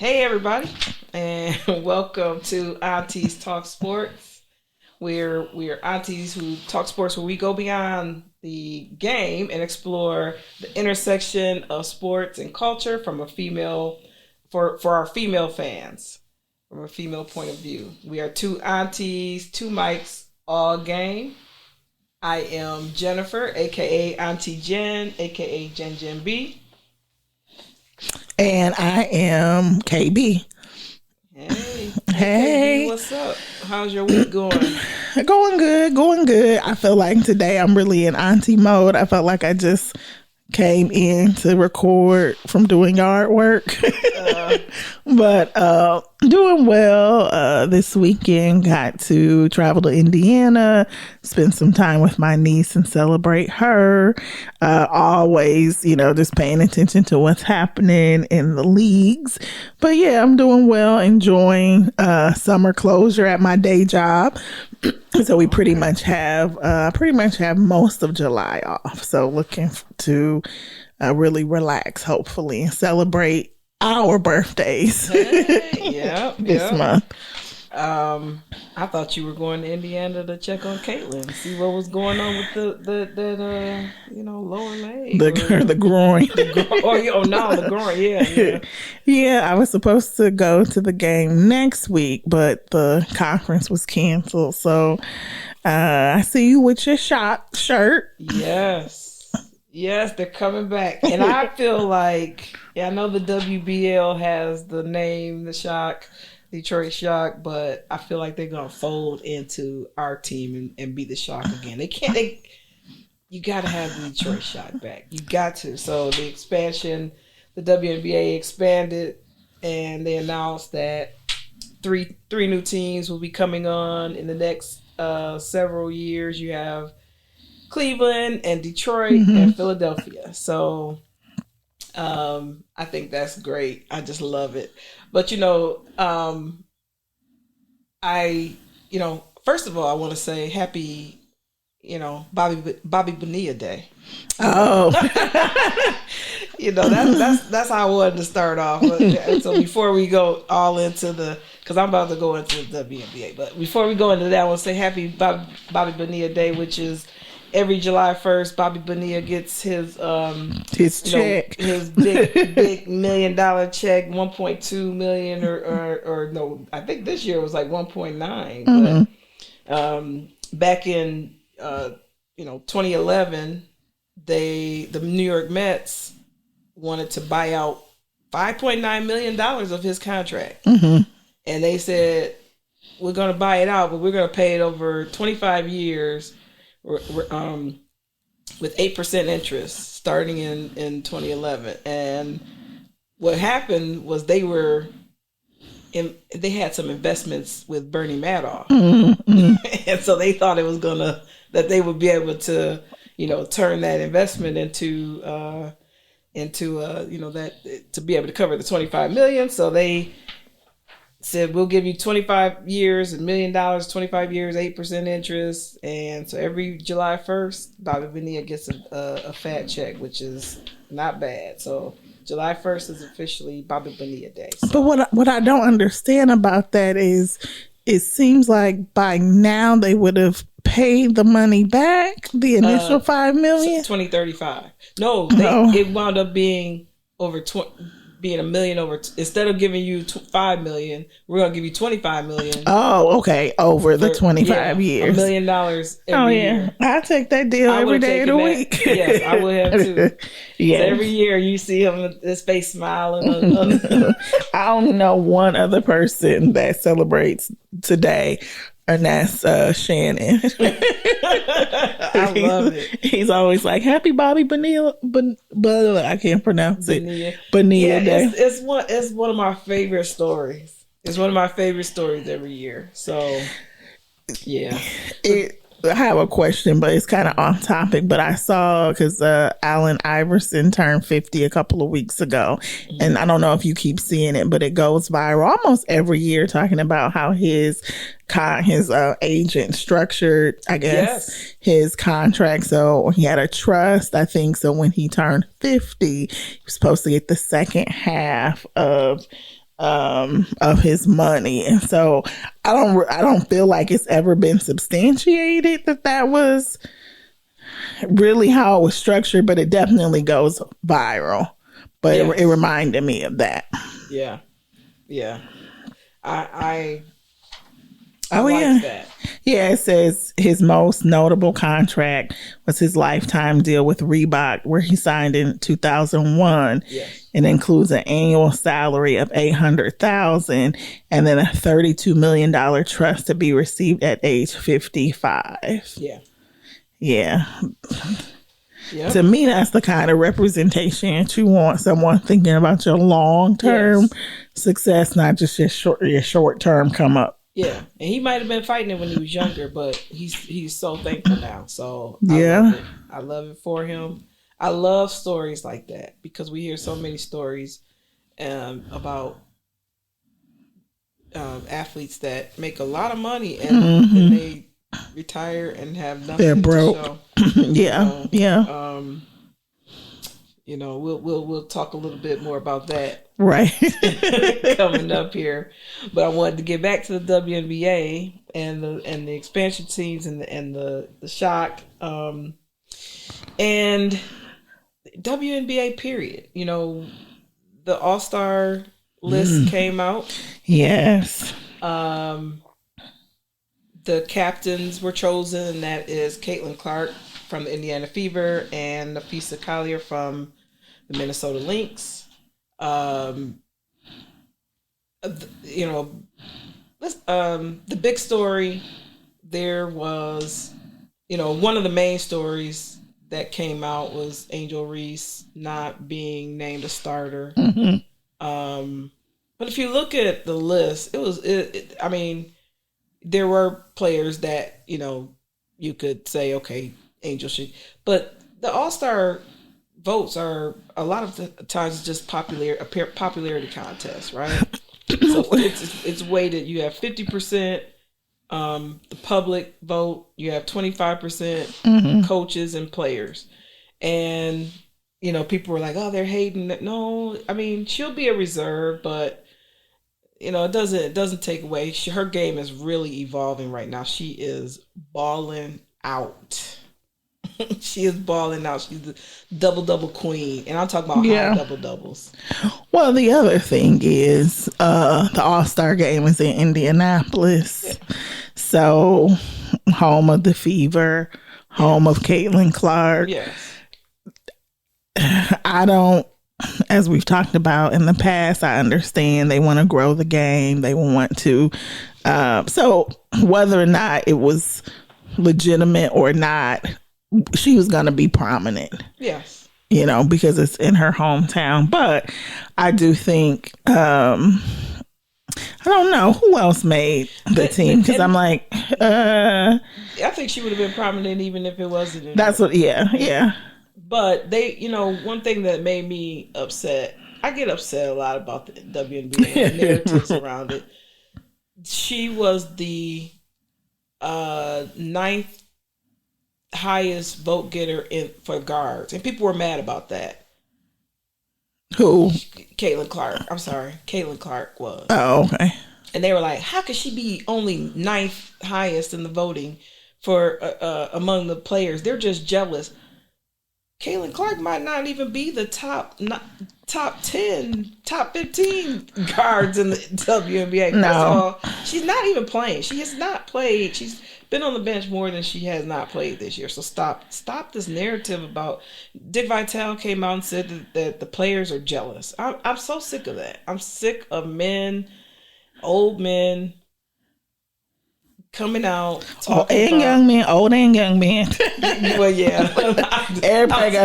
Hey everybody, and welcome to Aunties Talk Sports. We're aunties who talk sports where we go beyond the game and explore the intersection of sports and culture from a female for our female fans from a female point of view. We are two aunties, two mics, all game. I am Jennifer, aka Auntie Jen, aka Jen B. And I am KB. Hey, KB, what's up? How's your week going? Going good. I feel like today I'm really in auntie mode. I felt like I just came in to record from doing yard work. But doing well. This weekend got to travel to Indiana, spend some time with my niece and celebrate her. Always, just paying attention to what's happening in the leagues. But yeah, I'm doing well, enjoying summer closure at my day job. So we pretty much have most of July off. So looking to really relax, hopefully, and celebrate our birthdays this month. I thought you were going to Indiana to check on Caitlin, see what was going on with the lower leg, the groin. The groin. Yeah. Yeah, I was supposed to go to the game next week, but the conference was canceled. So I see you with your shot shirt. Yes, they're coming back, and I feel like I know the WBL has the name, the Shock. Detroit Shock, but I feel like they're gonna fold into our team and be the Shock again. You gotta have the Detroit Shock back. You got to. So the expansion, the WNBA expanded, and they announced that three new teams will be coming on in the next several years. You have Cleveland and Detroit and Philadelphia. So I think that's great. I just love it. But first of all, I want to say happy, Bobby Bonilla Day. Oh, that's how I wanted to start off. So before we go all into because I'm about to go into the WNBA, but before we go into that, I want to say happy Bobby Bonilla Day, which is every July 1st. Bobby Bonilla gets his check, his big $1 million check, 1.2 million or no, I think this year it was like 1.9. But back in 2011, the New York Mets wanted to buy out $5.9 million of his contract, and they said, we're going to buy it out, but we're going to pay it over 25 years. With 8% interest starting in 2011. And what happened was they had some investments with Bernie Madoff. And so they thought it was that they would be able to, turn that investment into that to be able to cover the 25 million. So they said, we'll give you 25 years, $1 million, 25 years, 8% interest. And so every July 1st, Bobby Bonilla gets a fat check, which is not bad. So July 1st is officially Bobby Bonilla Day. So. But what I don't understand about that is it seems like by now they would have paid the money back, the initial $5 million? 2035. No, it wound up being over being $1 million over. Instead of giving you $5 million, we're gonna give you $25 million. Oh, okay, over the 25 years. $1 million every year. I take that deal every day of the week. Yes, I would have too. Yes. So every year you see him, his face smiling. I only know one other person that celebrates today, and that's Shannon. I love it. He's always like, "Happy Bobby Bonilla," I can't pronounce it. Bonilla Day. It's one of my favorite stories. It's one of my favorite stories every year. So, yeah. I have a question, but it's kind of off topic. But I saw, because Allen Iverson turned 50 a couple of weeks ago. And I don't know if you keep seeing it, but it goes viral almost every year, talking about how his agent structured, I guess, his contract. So he had a trust, I think. So when he turned 50, he was supposed to get the second half of of his money. And so I don't feel like it's ever been substantiated that was really how it was structured, but it definitely goes viral. But it reminded me of that. Yeah. Yeah. I like that. Yeah, it says his most notable contract was his lifetime deal with Reebok, where he signed in 2001. Yes. It includes an annual salary of $800,000 and then a $32 million trust to be received at age 55. Yeah. Yeah. Yep. To me, that's the kind of representation that you want, someone thinking about your long-term success, not just your short-term come up. Yeah, and he might have been fighting it when he was younger, but he's so thankful now. So I love it for him. I love stories like that because we hear so many stories about athletes that make a lot of money and then they retire and have nothing. They're broke. To show. Yeah. We'll talk a little bit more about that right coming up here. But I wanted to get back to the WNBA and the expansion teams and the shock and WNBA period. The All-Star list came out. Yes. The captains were chosen, and that is Caitlin Clark from the Indiana Fever and Nafisa Collier from the Minnesota Lynx. The big story there was, one of the main stories that came out was Angel Reese not being named a starter. But if you look at the list, there were players that, you could say, okay, Angel should, but the All-Star votes are a lot of the times just popularity contests, right? So it's weighted. You have 50% the public vote. You have 25% coaches and players, and people were like, "Oh, they're hating." No, she'll be a reserve, but it doesn't take away. Her game is really evolving right now. She is balling out. She is balling out. She's the double queen, and I'm talking about high double doubles. Well, the other thing is the All-Star game is in Indianapolis, so home of the Fever, home of Caitlin Clark. Yes, I don't. As we've talked about in the past, I understand they want to grow the game. They want to. So whether or not it was legitimate or not, she was going to be prominent. Yes. Because it's in her hometown. But I do think, I don't know who else made the team. Because I'm like, I think she would have been prominent even if it wasn't. Yeah. But they, one thing that made me upset, I get upset a lot about the WNBA and the narratives around it. She was the ninth highest vote getter for guards, and people were mad about that. Who? Caitlin Clark. I'm sorry, Caitlin Clark was. Oh, okay. And they were like, "How could she be only ninth highest in the voting for among the players? They're just jealous." Caitlin Clark might not even be the top 10, top 15 guards in the WNBA. No. First of all, she's not even playing. She has not played. She's been on the bench more than she has not played this year. So stop this narrative about. Dick Vitale came out and said that the players are jealous. I'm so sick of that. I'm sick of old men coming out talking and young men, old and young men. Well, yeah. Everybody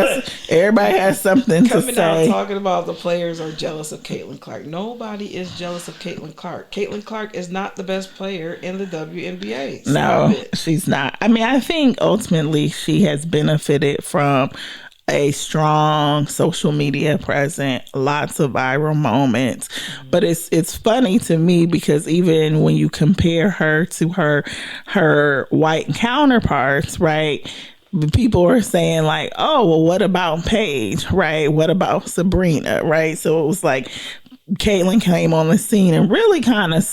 has something to say. Coming out talking about the players are jealous of Caitlin Clark. Nobody is jealous of Caitlin Clark. Caitlin Clark is not the best player in the WNBA. No, she's not. I think ultimately she has benefited from a strong social media presence, lots of viral moments. But it's funny to me because even when you compare her to her white counterparts, right? People are saying like, oh, well, what about Paige, right? What about Sabrina, right? So it was like Caitlin came on the scene and really kind of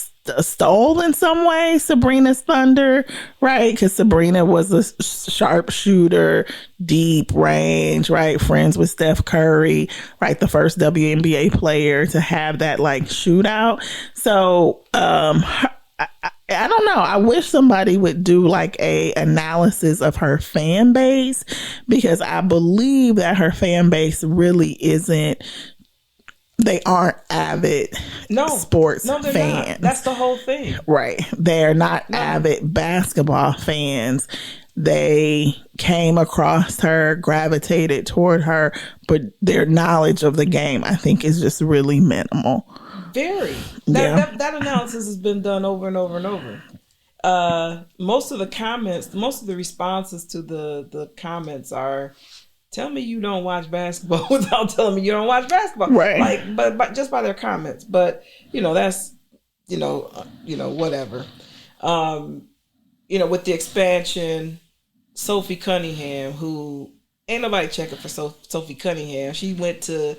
stole in some ways Sabrina's thunder, right? Because Sabrina was a sharpshooter, deep range, right? Friends with Steph Curry, right? The first WNBA player to have that like shootout. So, I don't know. I wish somebody would do like a analysis of her fan base, because I believe that her fan base really isn't. They aren't avid sports fans. Not. That's the whole thing. Right. They're not avid basketball fans. They came across her, gravitated toward her, but their knowledge of the game, I think, is just really minimal. Very. That analysis has been done over and over and over. Most of the comments, most of the responses to the comments are, tell me you don't watch basketball without telling me you don't watch basketball. Right. Like, but just by their comments. But, that's, whatever. With the expansion, Sophie Cunningham, who ain't nobody checking for Sophie Cunningham. She went to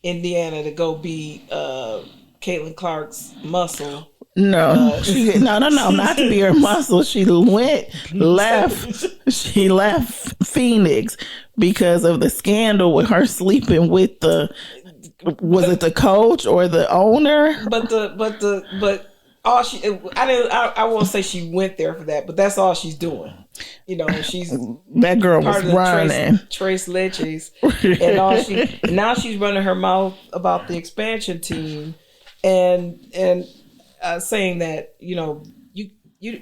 Indiana to go beat Caitlin Clark's muscle. No, not to be her muscle. She left Phoenix because of the scandal with her sleeping with was it the coach or the owner? But all I won't say she went there for that, but that's all she's doing. She's that girl was running Trace Leches, and now she's running her mouth about the expansion team, and saying that you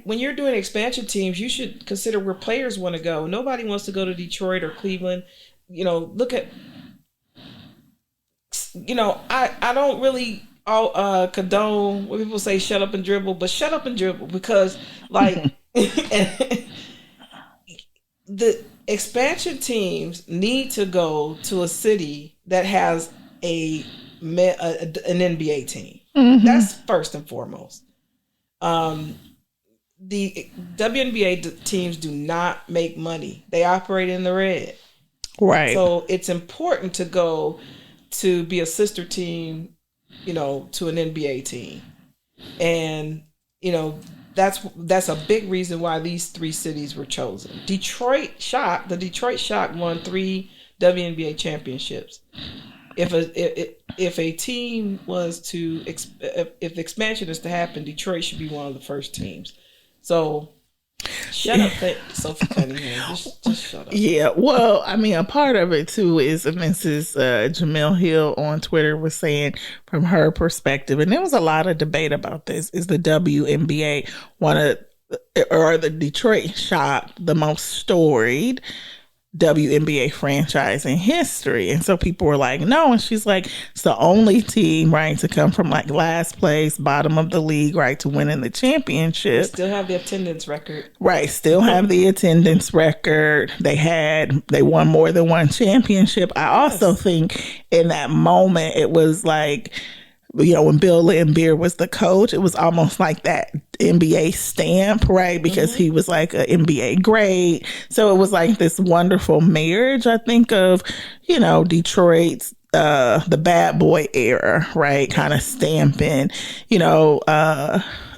when you're doing expansion teams, you should consider where players want to go. Nobody wants to go to Detroit or Cleveland. Look at I don't really condone when people say shut up and dribble, but shut up and dribble, because like the expansion teams need to go to a city that has an NBA team. Mm-hmm. That's first and foremost. The WNBA teams do not make money. They operate in the red. Right. So it's important to go to be a sister team, to an NBA team. And, that's a big reason why these three cities were chosen. The Detroit Shock won 3 WNBA championships. If a team was to, if the expansion is to happen, Detroit should be one of the first teams. So shut up, Sophie Cunningham. Just shut up. Yeah, well, I mean, a part of it too is Mrs. Jamel Hill on Twitter was saying from her perspective, and there was a lot of debate about this, is the WNBA or the Detroit Shock the most storied WNBA franchise in history? And so people were like, no. And she's like, it's the only team, right, to come from like last place, bottom of the league, right, to winning the championship. They still have the attendance record. Right, still have the attendance record. They won more than one championship. I also think in that moment it was like, when Bill Laimbeer was the coach, it was almost like that NBA stamp, right? Because he was like an NBA great. So it was like this wonderful marriage, I think, of, Detroit's, the bad boy era, right? Kind of stamping,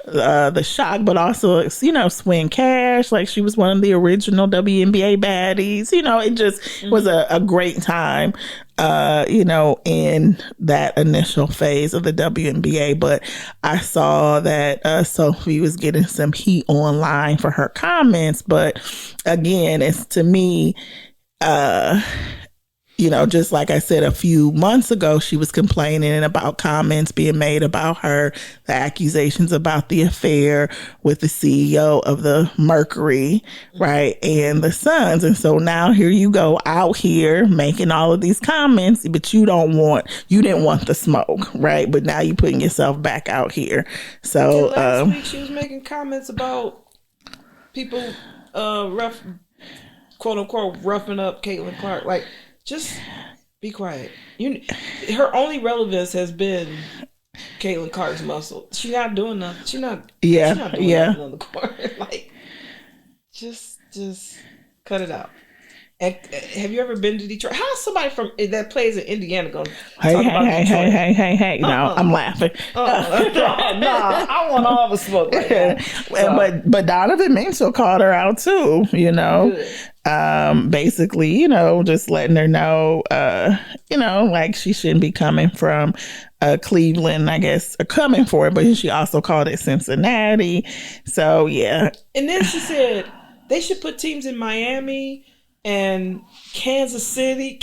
the Shock, but also, Swin Cash, like she was one of the original WNBA baddies. It just was a great time, in that initial phase of the WNBA. But I saw that Sophie was getting some heat online for her comments. But again, it's to me, just like I said a few months ago, she was complaining about comments being made about her, the accusations about the affair with the CEO of the Mercury, right, and the Suns. And so now here you go out here making all of these comments, but you didn't want the smoke, right? But now you're putting yourself back out here. So last week she was making comments about people quote unquote roughing up Caitlin Clark. Like, just be quiet. Her only relevance has been Caitlin Clark's muscle. She's not doing nothing. She's not doing nothing on the court. Like, just cut it out. And have you ever been to Detroit? How's somebody from that plays in Indiana going to Hey, talk about Detroit? Hey. No, I'm laughing. Nah, I want all the smoke right now. So, But Donovan Mitchell called her out too, you know. Basically, you know, just letting her know, you know, like she shouldn't be coming from Cleveland, I guess, or coming for it, but she also called it Cincinnati. So, yeah. And then she said they should put teams in Miami and Kansas City.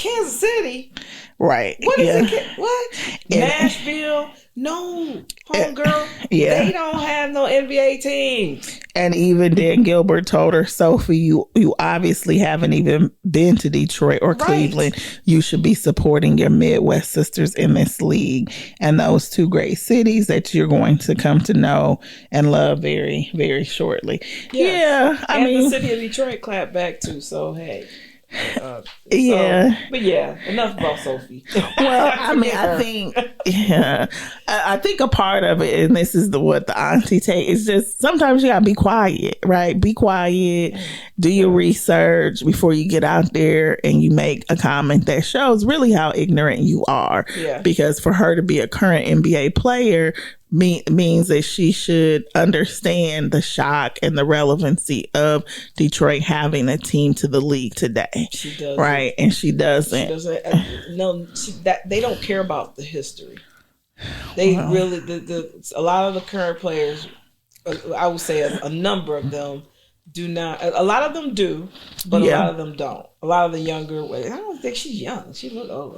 Right. What is it? What? Nashville? No, homegirl. Yeah. They don't have no NBA teams. And even Dan Gilbert told her, Sophie, you obviously haven't even been to Detroit or Cleveland. You should be supporting your Midwest sisters in this league. And those two great cities that you're going to come to know and love very, very shortly. Yes. Yeah. I mean, the city of Detroit clapped back too. So, hey. But enough about Sophie. Well, I mean, I think a part of it, and this is what the auntie take, is just sometimes you gotta be quiet, right? Be quiet, do your research before you get out there and you make a comment that shows really how ignorant you are. Yeah. Because for her to be a current NBA player means that she should understand the shock and the relevancy of Detroit having a team to the league today. She does, right? And she doesn't. They don't care about the history. They really a lot of the current players, I would say a number of them do not. A lot of them do, but a lot of them don't. A lot of the younger, I don't think she's young. She look old.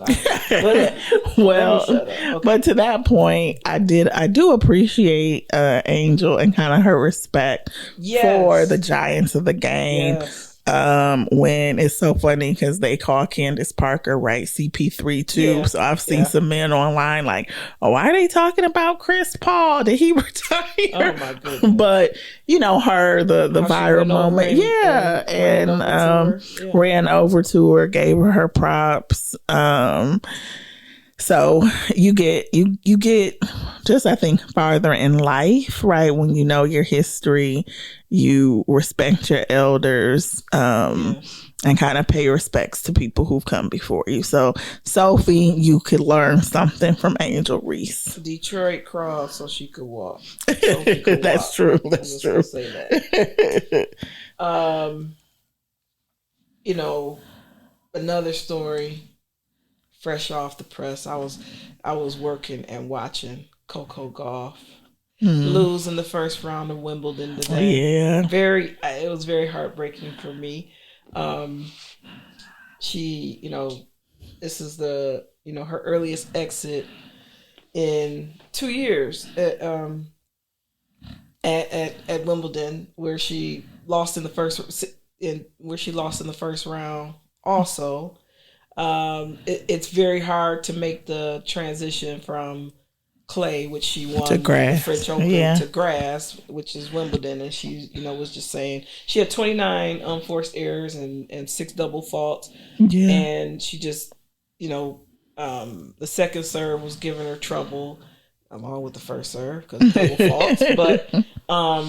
But to that point, I do appreciate Angel and kind of her respect for the giants of the game. Yes. When it's so funny because they call Candace Parker, right, CP3 too. Yeah. So I've seen some men online like, oh, why are they talking about Chris Paul? Did he retire? Oh my goodness. But you know, the viral moment, ran over to her, gave her props. So you get just, I think, farther in life, right? When you know your history, you respect your elders, and kind of pay respects to people who've come before you. So, Sophie, you could learn something from Angel Reese. Detroit crawled so she could walk. That's true. That's true. Say that. You know, another story. Fresh off the press, I was working and watching Coco Gauff lose in the first round of Wimbledon today. Yeah, it was very heartbreaking for me. She, you know, this is her earliest exit in 2 years at Wimbledon, where she lost in the first round. Also. It's very hard to make the transition from clay, which she won to grass. The French Open, to grass, which is Wimbledon. And she, was just saying she had 29 unforced errors and 6 double faults. Yeah. And she just, the second serve was giving her trouble, along with the first serve because double faults. But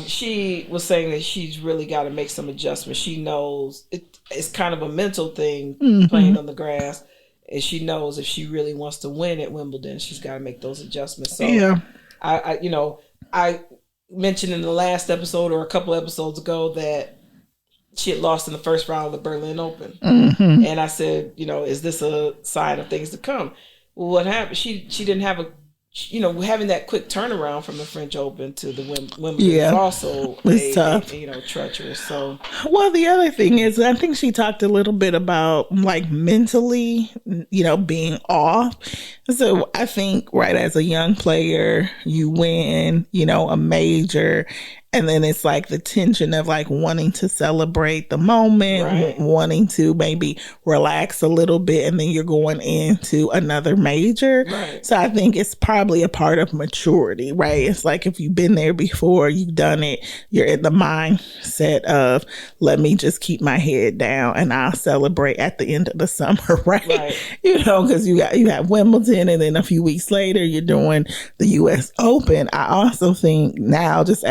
she was saying that she's really got to make some adjustments. She knows it's kind of a mental thing playing on the grass, and she knows if she really wants to win at Wimbledon, she's got to make those adjustments. So I mentioned in the last episode or a couple episodes ago that she had lost in the first round of the Berlin Open, and I said, is this a sign of things to come? Well, what happened? She didn't have having that quick turnaround from the French Open to the Wimbledon is also tough. Treacherous. So, well, the other thing is, I think she talked a little bit about like mentally, being off. So I think, right, as a young player, you win, a major. And then it's like the tension of like wanting to celebrate the moment, wanting to maybe relax a little bit, and then you're going into another major. Right. So I think it's probably a part of maturity, right? It's like if you've been there before, you've done it, you're in the mindset of, let me just keep my head down and I'll celebrate at the end of the summer, right? Because you have Wimbledon, and then a few weeks later you're doing the US Open. I also think now, just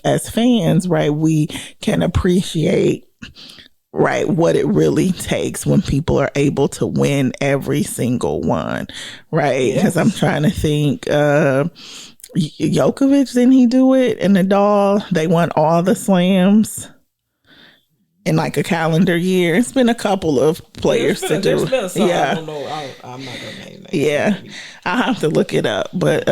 as fans, right, we can appreciate right, what it really takes when people are able to win every single one, right? Because I'm trying to think, Djokovic, didn't he do it? And Nadal, they won all the slams in like a calendar year. It's been a couple of players to do. There's been some. Yeah. I don't know. I'm not gonna name names. Yeah, I'll have to look it up. But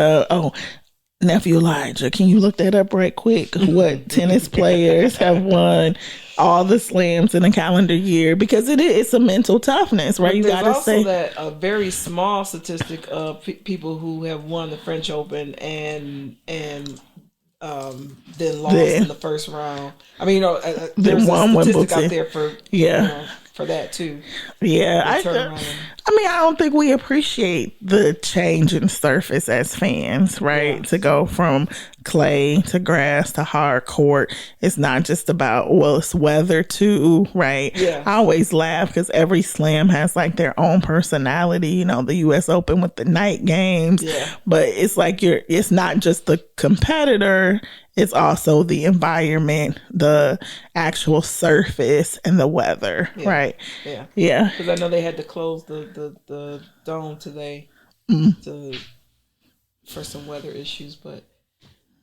nephew Elijah, can you look that up right quick? What tennis players have won all the slams in a calendar year? Because it's a mental toughness, right? You got to say that a very small statistic of people who have won the French Open and then lost in the first round. I mean, there's a statistic out there for for that too. Yeah, I mean, I don't think we appreciate the change in surface as fans, right? Yeah. To go from clay to grass to hard court. It's not just about, it's weather too, right? Yeah. I always laugh because every slam has like their own personality, the US Open with the night games. Yeah. But it's like it's not just the competitor, it's also the environment, the actual surface, and the weather, right? Yeah. Yeah. Because I know they had to close the dome today for some weather issues, but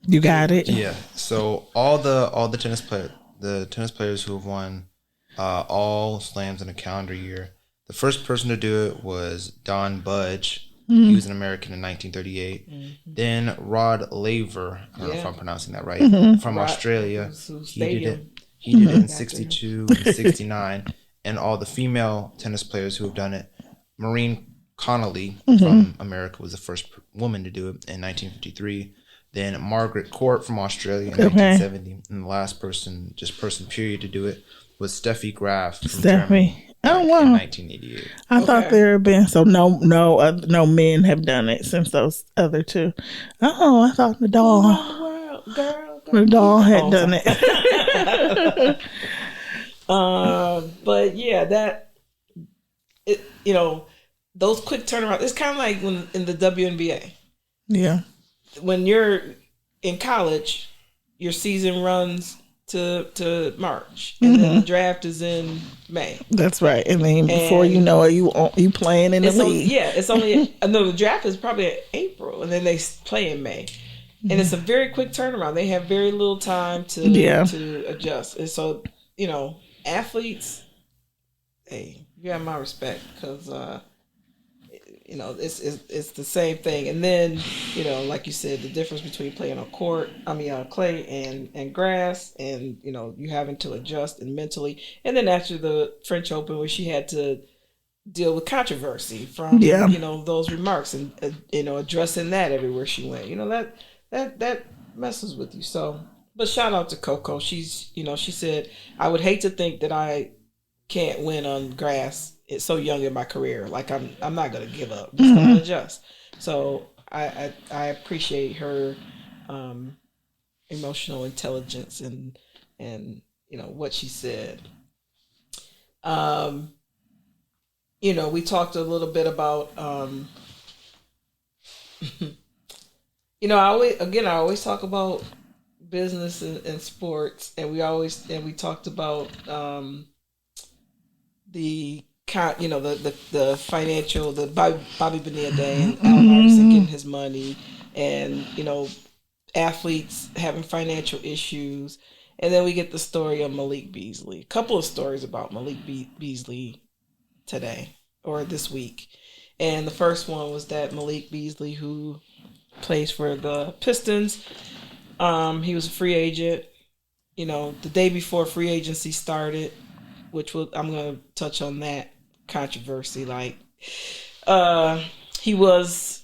you got it. Yeah. So all the tennis players who have won all slams in a calendar year. The first person to do it was Don Budge. He was an American in 1938. Mm-hmm. Then Rod Laver, I don't know if I'm pronouncing that right, from Australia. He did it in 62 and 69. And all the female tennis players who have done it, Maureen Connolly from America was the first woman to do it in 1953. Then Margaret Court from Australia in 1970. And the last person period to do it was Steffi Graf from Germany. Oh wow! In 1988. I thought there had been no men have done it since those other two. Oh, I thought Nadal had done it. But yeah, those quick turnarounds. It's kind of like when in the WNBA. Yeah. When you're in college, your season runs to March, and then the draft is in May. That's right, and then before you know it, you playing in the league. It's only the draft is probably in April, and then they play in May, and it's a very quick turnaround. They have very little time to adjust, and so athletes, hey, you have my respect because it's the same thing. And then like you said, the difference between playing on clay and grass, and you having to adjust and mentally. And then after the French Open, where she had to deal with controversy from those remarks and addressing that everywhere she went. That messes with you. So, but shout out to Coco. She's she said, I would hate to think that I can't win on grass. It's so young in my career. Like I'm not gonna give up. I'm just gonna adjust. So I appreciate her emotional intelligence and what she said. We talked a little bit about I always talk about business and sports, and we talked about the financial, the Bobby Bonilla Day, and Allen Iverson getting his money, and athletes having financial issues, and then we get the story of Malik Beasley. A couple of stories about Malik Beasley today or this week, and the first one was that Malik Beasley, who plays for the Pistons, he was a free agent. The day before free agency started, I'm going to touch on that controversy. Like, he's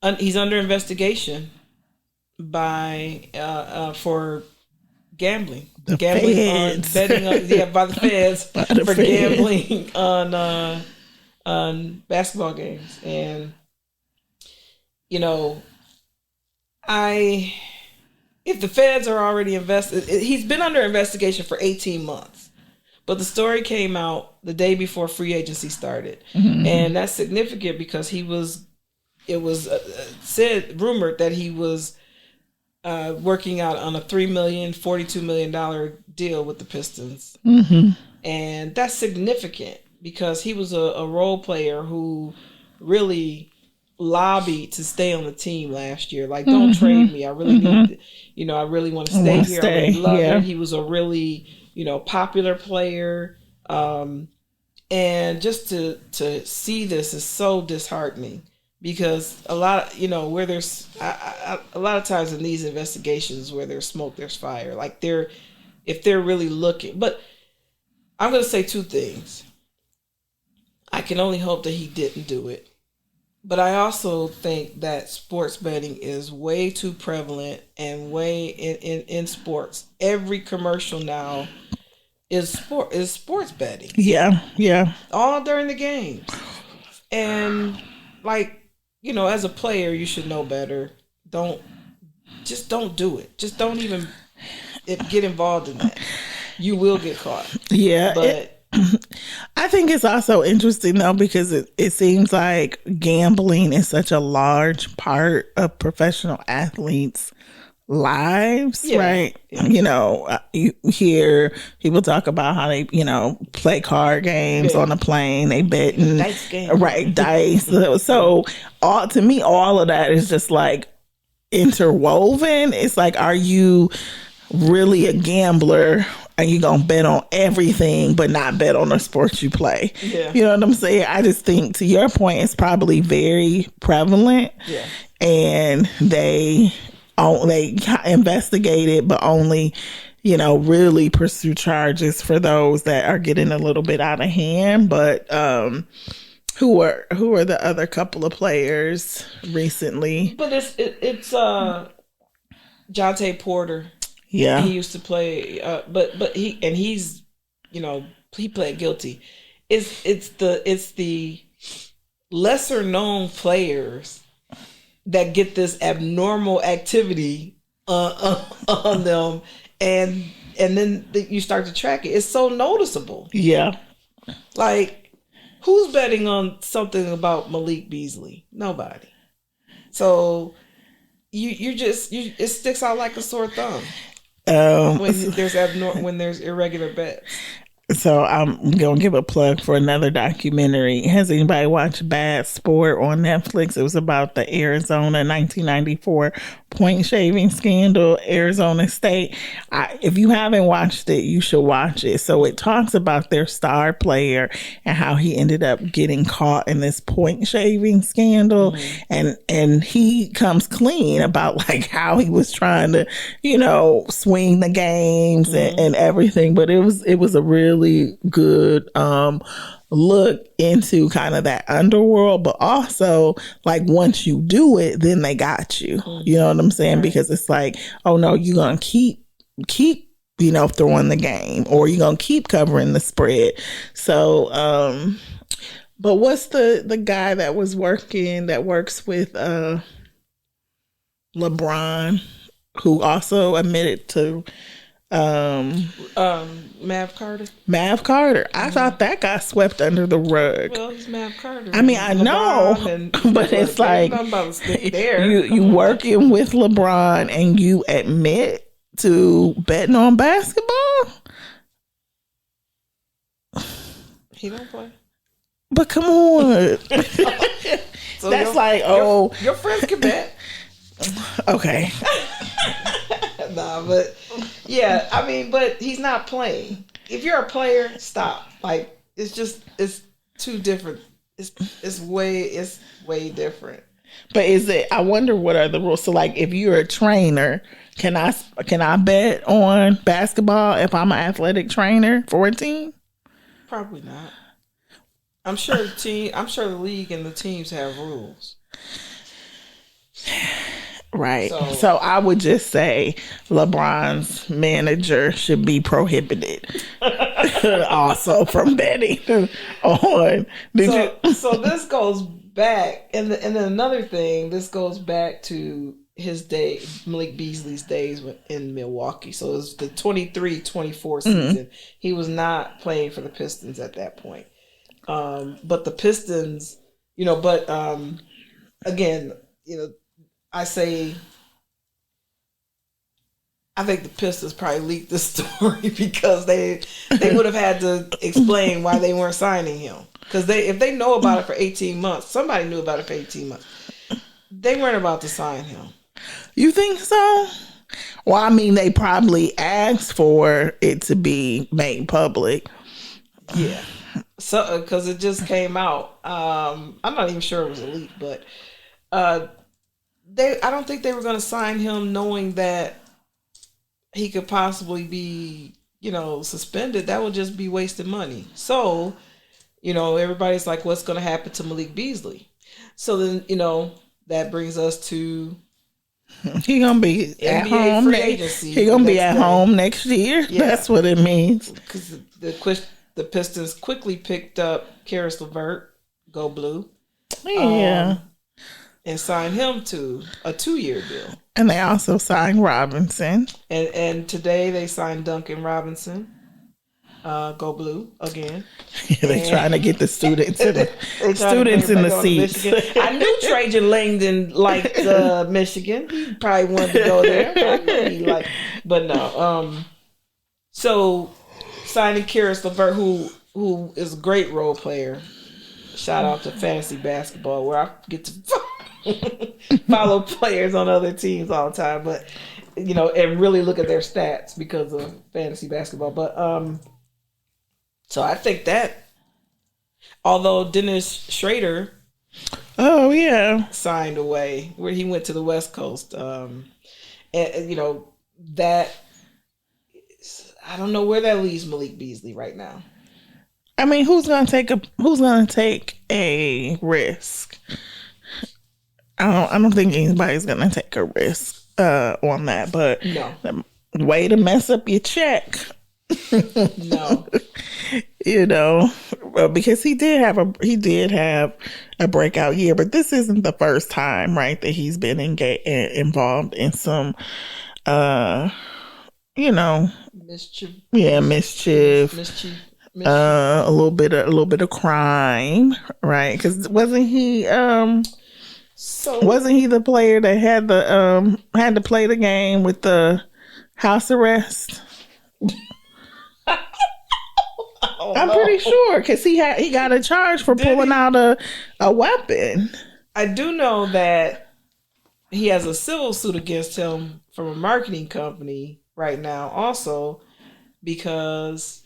under investigation for gambling. The gambling feds. By the feds for gambling on basketball games. And if the feds are already he's been under investigation for 18 months. But the story came out the day before free agency started. Mm-hmm. And that's significant because it was rumored that he was working out on a $42 million deal with the Pistons. And that's significant because he was a role player who really lobbied to stay on the team last year. Like, don't trade me. I really need, I really want to stay here. I really love it. He was a really, popular player. And just to see this is so disheartening because a lot of, where there's a lot of times in these investigations where there's smoke, there's fire. Like if they're really looking, but I'm going to say two things. I can only hope that he didn't do it. But I also think that sports betting is way too prevalent and way in sports. Every commercial now is sports betting. Yeah. All during the games. And as a player, you should know better. Don't do it. Just don't even get involved in that. You will get caught. Yeah. But I think it's also interesting though because it seems like gambling is such a large part of professional athletes' lives, right? Yeah. You hear people talk about how they, play card games on a plane, they betting, dice games. Right, dice. So to me, all of that is just like interwoven. It's like, are you really a gambler? Are you gonna bet on everything but not bet on the sports you play? Yeah. You know what I'm saying? I just think, to your point, it's probably very prevalent. Yeah. And they investigate it, but only, really pursue charges for those that are getting a little bit out of hand. But who are the other couple of players recently? But it's Jonte Porter. Yeah, he used to play, but he's he pled guilty. It's the lesser known players that get this abnormal activity on them, and then you start to track it. It's so noticeable. Yeah, like who's betting on something about Malik Beasley? Nobody. So it sticks out like a sore thumb. When there's irregular bets. So I'm going to give a plug for another documentary. Has anybody watched Bad Sport on Netflix? It was about the Arizona 1994 point shaving scandal, Arizona State. If you haven't watched it, you should watch it. So it talks about their star player and how he ended up getting caught in this point shaving scandal. Mm-hmm. And he comes clean about like how he was trying to, swing the games and everything. But it was a really good look into kind of that underworld, but also like once you do it, then they got you. You know what I'm saying? Right. Because it's like, oh no, you're gonna keep throwing the game, or you're gonna keep covering the spread. So but what's the guy that works with LeBron, who also admitted to Mav Carter. I thought that got swept under the rug. Well, he's Mav Carter. I mean, I know, but it's like you working with LeBron and you admit to betting on basketball. He don't play. But come on, so your friends can bet. Okay. Nah, but yeah, I mean, but he's not playing. If you're a player, stop. Like it's too different. It's way different. But I wonder what are the rules? So like, if you're a trainer, can I bet on basketball if I'm an athletic trainer for a team? Probably not. I'm sure the league and the teams have rules. Right. So I would just say LeBron's manager should be prohibited also from betting on. So this goes back, and then another thing, this goes back to his day, Malik Beasley's days in Milwaukee. So it was the 23-24 season. He was not playing for the Pistons at that point. But the Pistons, again, I say I think the Pistons probably leaked the story because they would have had to explain why they weren't signing him. Because if they know about it for 18 months, somebody knew about it for 18 months. They weren't about to sign him. You think so? Well, I mean, they probably asked for it to be made public. Yeah. So, because it just came out. I'm not even sure it was a leak, but I don't think they were going to sign him knowing that he could possibly be, suspended. That would just be wasting money. So, everybody's like, what's going to happen to Malik Beasley? So then, that brings us to he gonna be NBA at home. Free agency. He gonna be at home next year. Yeah. That's what it means. Because the Pistons quickly picked up Karis LeVert, go blue. Yeah. And signed him to a 2-year deal. And they also signed Robinson. And today they signed Duncan Robinson. Go blue again. Yeah, they're trying to get the students in the seats. I knew Trajan Langdon liked Michigan. He probably wanted to go there. But no. So signing Karis LeVert, who is a great role player. Shout out to fantasy basketball, where I get to follow players on other teams all the time, but and really look at their stats because of fantasy basketball. But so I think that, although Dennis Schrader, signed away, where he went to the West Coast, and that, I don't know where that leaves Malik Beasley right now. I mean, who's gonna take a risk? I don't think anybody's gonna take a risk on that. But no, way to mess up your check. No, because he did have a breakout year, but this isn't the first time, right, that he's been involved in some, mischief. Yeah, mischief. A little bit of crime, right? Because wasn't he the player that had to play the game with the house arrest? I'm pretty sure because he got a charge for pulling out a weapon. I do know that he has a civil suit against him from a marketing company right now, also because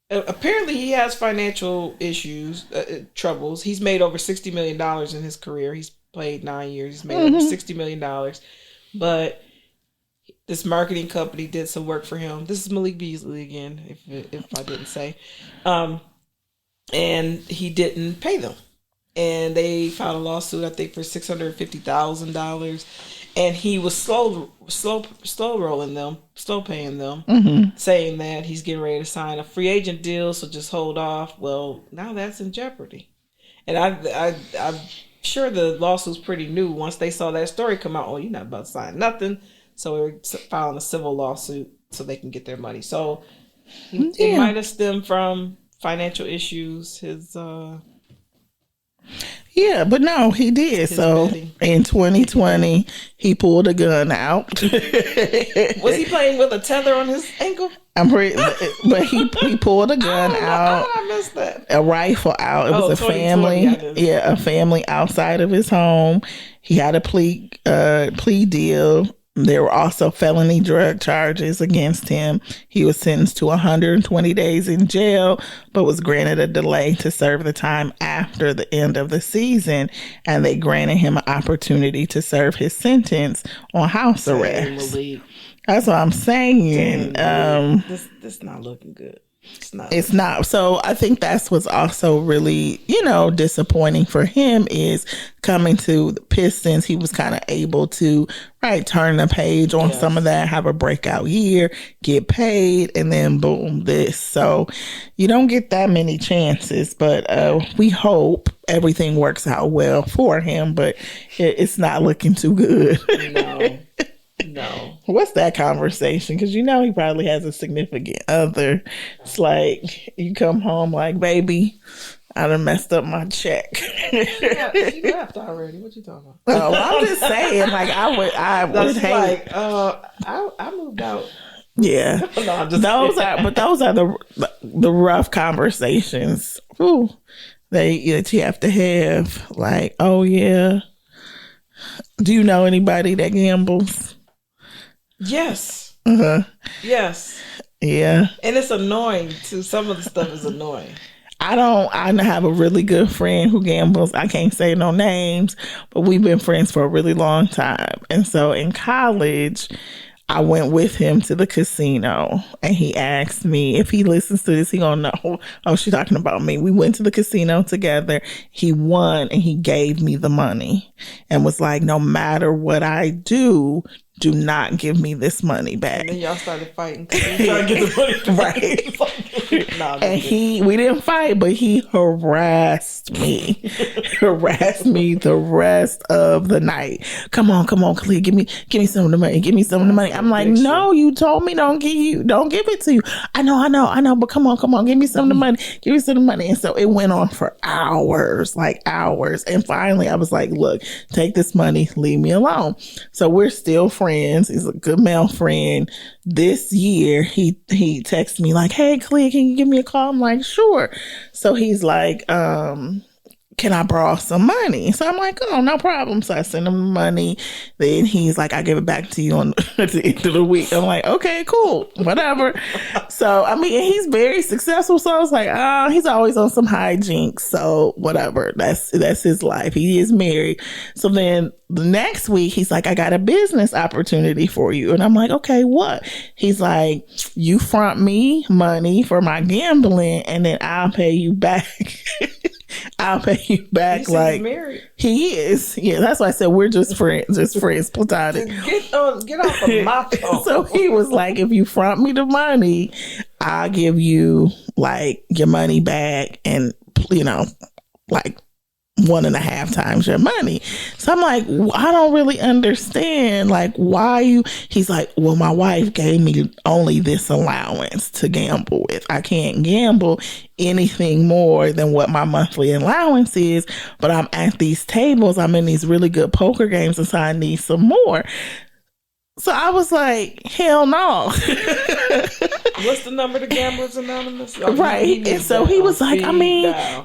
apparently he has financial issues, troubles. He's made over $60 million in his career. He's played 9 years. He's made over $60 million. But this marketing company did some work for him. This is Malik Beasley again, if I didn't say. And he didn't pay them. And they filed a lawsuit, I think, for $650,000. And he was slow paying them, saying that he's getting ready to sign a free agent deal, so just hold off. Well, now that's in jeopardy. And I'm sure the lawsuit's pretty new. Once they saw that story come out, you're not about to sign nothing. So we're filing a civil lawsuit so they can get their money. So it might have stemmed from financial issues. Yeah, but no, he did. So betting. In 2020, he pulled a gun out. Was he playing with a tether on his ankle? But he pulled a gun out. How did I miss that? A rifle out. It was a family. A family outside of his home. He had a plea deal. There were also felony drug charges against him. He was sentenced to 120 days in jail, but was granted a delay to serve the time after the end of the season. And they granted him an opportunity to serve his sentence on house arrest. That's what I'm saying. This not looking good. It's not. So I think that's what's also really, disappointing for him is coming to the Pistons. He was kind of able to, turn the page on some of that, have a breakout year, get paid, and then boom, this. So you don't get that many chances, but we hope everything works out well for him, but it's not looking too good. No. What's that conversation? Because you know he probably has a significant other. It's like you come home like, baby, I done messed up my check. She left already. What you talking about? Oh, I'm just saying, like I would hate. Like, I moved out. Yeah, No, I'm just those are the rough conversations. Ooh, that you have to have. Like, oh yeah, do you know anybody that gambles? Yes. Yes. Yeah. And it's annoying too. Some of the stuff is annoying. I have a really good friend who gambles. I can't say no names, but we've been friends for a really long time. And so in college, I went with him to the casino and he asked me if he listens to this, he gonna know. Oh, she's talking about me. We went to the casino together. He won and he gave me the money and was like, no matter what I do not give me this money back. And then y'all started fighting because you trying to get the money back. Right. Nah, and we didn't fight, but he harassed me. Harassed me the rest of the night. Come on, Khalid, give me some of the money. Give me some of the money. I'm like, no, you told me don't give it to you. I know, but come on, give me some of the money. Give me some of the money. And so it went on for hours. And finally I was like, look, take this money, leave me alone. So we're still friends. He's a good male friend. This year, he texted me like, hey, Clea, can you give me a call? I'm like, sure. So he's like, can I borrow some money? So I'm like, oh, no problem. So I send him the money. Then he's like, I give it back to you at the end of the week. I'm like, okay, cool, whatever. So, I mean, he's very successful. So I was like, oh, he's always on some hijinks. So whatever, that's his life. He is married. So then the next week, he's like, I got a business opportunity for you. And I'm like, okay, what? He's like, you front me money for my gambling and then I'll pay you back. I'll pay you back. Like, married. He is. Yeah, that's why I said we're just friends, platonic. Get off of my phone. So he was like, if you front me the money, I'll give you like your money back and, like 1.5 times your money. So I'm like, I don't really understand. Like, why you? He's like, well, my wife gave me only this allowance to gamble with. I can't gamble anything more than what my monthly allowance is. But I'm at these tables. I'm in these really good poker games, and so I need some more. So I was like, hell no. What's the number to Gamblers Anonymous? Right. And so he was like,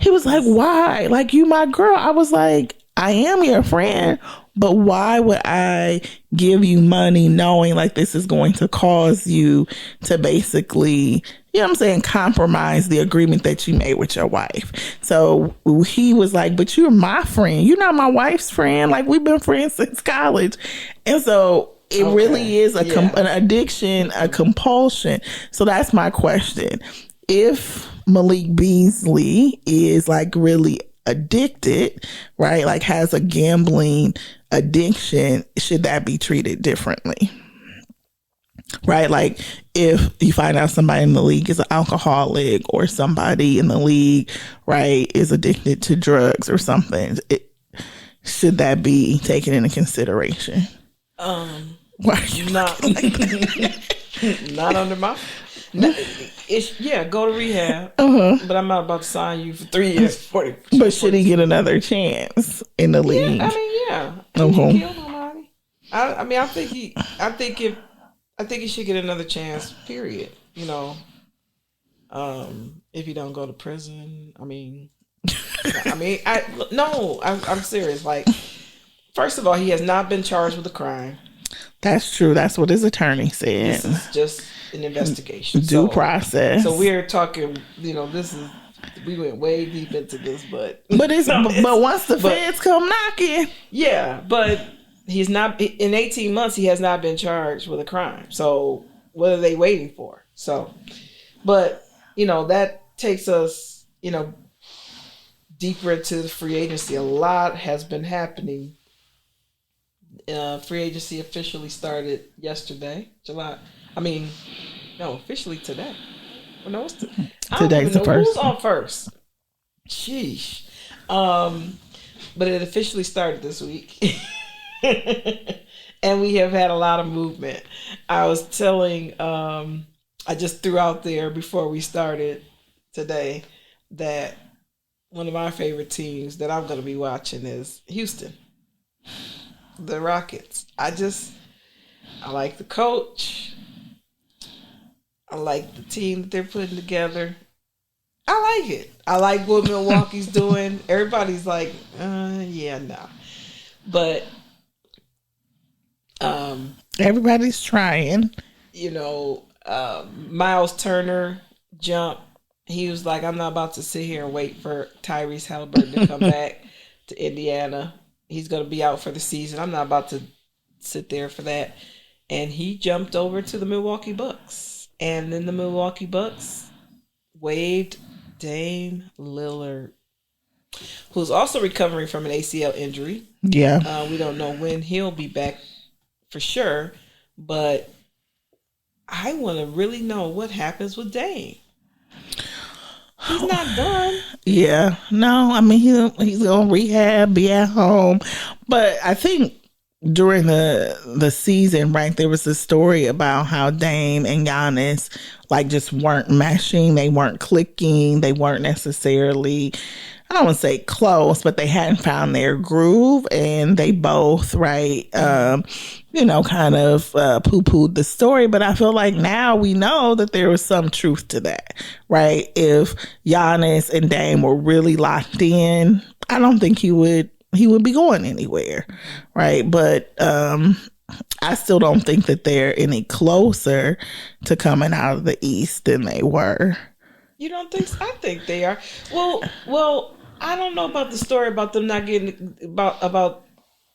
he was like, why? Like, you my girl. I was like, I am your friend, but why would I give you money knowing like this is going to cause you to basically, you know what I'm saying, compromise the agreement that you made with your wife? So he was like, but you're my friend. You're not my wife's friend. Like, we've been friends since college. And so it really is an addiction, a compulsion. So that's my question. If Malik Beasley is like really addicted, right? Like has a gambling addiction, should that be treated differently? Right? Like if you find out somebody in the league is an alcoholic or somebody in the league, right, is addicted to drugs or something, should that be taken into consideration? Why are you not under my go to rehab. But I'm not about to sign you for 3 years. 40. But should he get another chance in the league? Yeah, I mean, yeah. He can kill nobody. I think he should get another chance. Period. If you don't go to prison, I'm serious. Like, first of all, he has not been charged with a crime. That's true. That's what his attorney said. This is just an investigation. Due process. So we're talking, we went way deep into this, but once the feds come knocking. Yeah, but he's not, in 18 months, he has not been charged with a crime. So what are they waiting for? So, but, that takes us, deeper into the free agency. A lot has been happening. Free agency officially started yesterday, officially today. Well, no, it's today's the first. Who's on first? Sheesh. But it officially started this week. and we have had a lot of movement. I was telling, I just threw out there before we started today that one of my favorite teams that I'm going to be watching is Houston, the Rockets. I like the coach. I like the team that they're putting together. I like it. I like what Milwaukee's doing. Everybody's like, yeah, no. But everybody's trying. Miles Turner jump. He was like, I'm not about to sit here and wait for Tyrese Halliburton to come back to Indiana. He's going to be out for the season. I'm not about to sit there for that. And he jumped over to the Milwaukee Bucks. And then the Milwaukee Bucks waived Dame Lillard, who's also recovering from an ACL injury. Yeah. We don't know when he'll be back for sure. But I want to really know what happens with Dame. He's not done. Yeah. No, I mean, he's going to rehab, be at home. But I think during the season, right, there was a story about how Dame and Giannis like just weren't meshing. They weren't clicking. They weren't necessarily, I don't want to say close, but they hadn't found their groove, and they both, right, kind of poo-pooed the story. But I feel like now we know that there was some truth to that, right? If Giannis and Dame were really locked in, I don't think he would be going anywhere, right? But I still don't think that they're any closer to coming out of the East than they were. You don't think so? I think they are. Well, I don't know about the story about them not getting about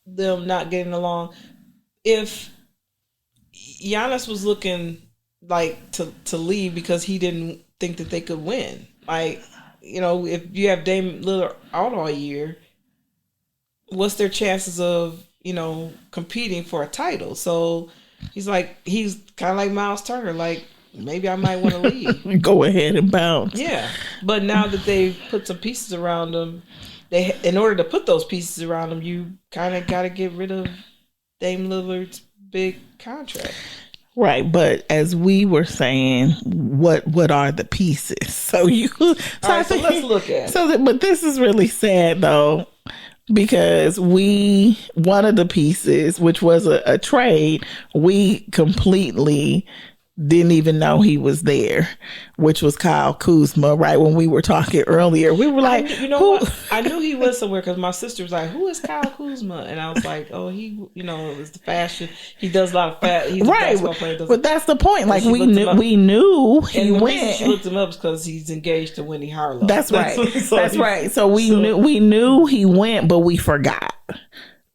them not getting along. If Giannis was looking like to leave because he didn't think that they could win, like, if you have Dame Lillard out all year, what's their chances of competing for a title? So he's kind of like Miles Turner, like, maybe I might want to leave. Go ahead and bounce. Yeah, but now that they've put some pieces around them, in order to put those pieces around them, you kind of got to get rid of Dame Lillard's big contract. Right, but as we were saying, what are the pieces? So let's look at it. But this is really sad though, because one of the pieces, which was a trade, we completely didn't even know he was there, which was Kyle Kuzma. Right, when we were talking earlier, we were like, what? I knew he was somewhere because my sister was like, who is Kyle Kuzma? And I was like, oh, he, it was the fashion. He does a lot of fashion. He's right, a basketball player. But that's the point. Like, we knew he went. She looked him up because he's engaged to Winnie Harlow. That's right. That's right. So we knew he went, but we forgot.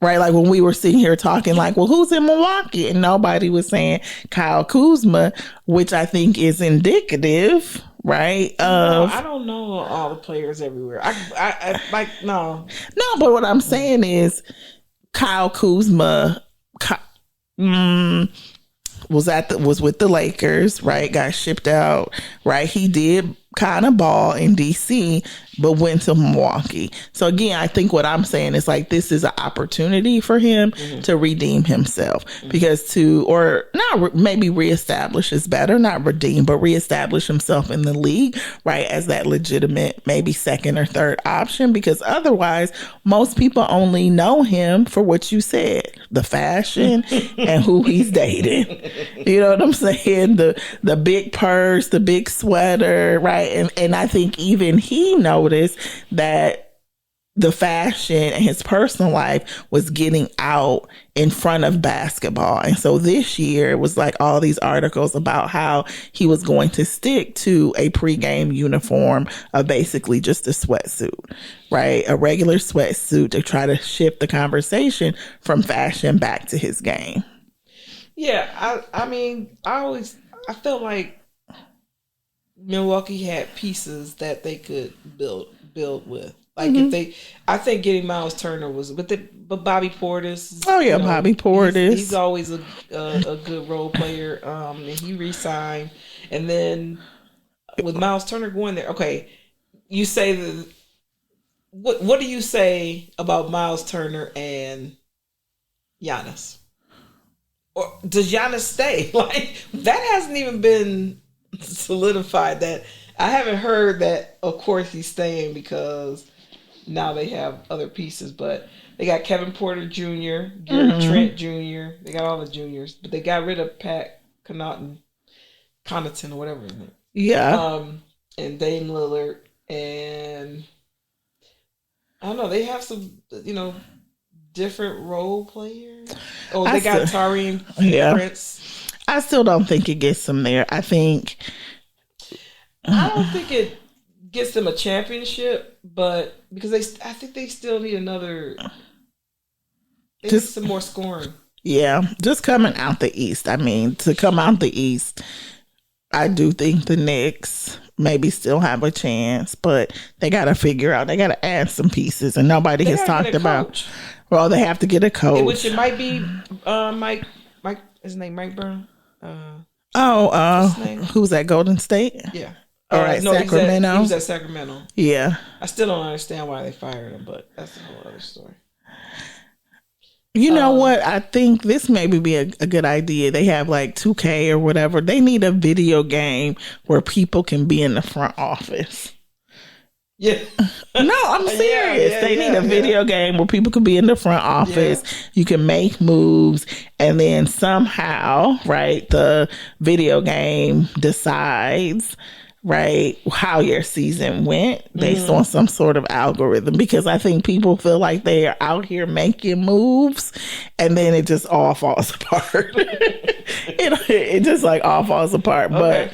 Right, like when we were sitting here talking, like, well, who's in Milwaukee? And nobody was saying Kyle Kuzma, which I think is indicative, right? I don't know all the players everywhere. I like, no. No, but what I'm saying is Kyle Kuzma was with the Lakers, right? Got shipped out, right? He did kind of ball in DC, but went to Milwaukee. So again, I think what I'm saying is like, this is an opportunity for him to redeem himself, because or not maybe reestablish is better, not redeem, but reestablish himself in the league, right? As that legitimate, maybe second or third option, because otherwise most people only know him for what you said, the fashion and who he's dating. You know what I'm saying? The big purse, the big sweater, right? And I think even he noticed that the fashion and his personal life was getting out in front of basketball. And so this year it was like all these articles about how he was going to stick to a pregame uniform of basically just a sweatsuit, right? A regular sweatsuit, to try to shift the conversation from fashion back to his game. Yeah, I mean, I felt like Milwaukee had pieces that they could build with. Like, I think getting Miles Turner was, but Bobby Portis. Oh yeah, Bobby Portis. He's always a good role player. And he re-signed, and then with Miles Turner going there, okay, you say that. What do you say about Miles Turner and Giannis? or does Giannis stay? Like, that hasn't even been solidified. That I haven't heard that. Of course, he's staying because now they have other pieces, but they got Kevin Porter Jr., Gary Trent Jr. They got all the juniors, but they got rid of Pat Connaughton or whatever his name. Yeah. And Dame Lillard, and I don't know. They have some, different role players. Oh, they got Taurean Prince. I still don't think it gets them there. I don't think it gets them a championship, but because I think they still need another. They need some more scoring. Yeah, just coming out the East. I mean, to come out the East, I do think the Knicks maybe still have a chance, but they got to figure out. They got to add some pieces, and nobody has talked about. Well, they have to get a coach, which it might be Mike. His name Mike Brown. Who's at Golden State? Yeah. All right, no, Sacramento. He was at Sacramento. Yeah. I still don't understand why they fired him, but that's a whole other story. You know what? I think this maybe be a good idea. They have like 2K or whatever. They need a video game where people can be in the front office. Yeah. No, I'm serious. They need a video game where people can be in the front office. Yeah. You can make moves, and then somehow, right, the video game decides, right, how your season went based on some sort of algorithm. Because I think people feel like they are out here making moves, and then it just all falls apart. it just like all falls apart. Okay. But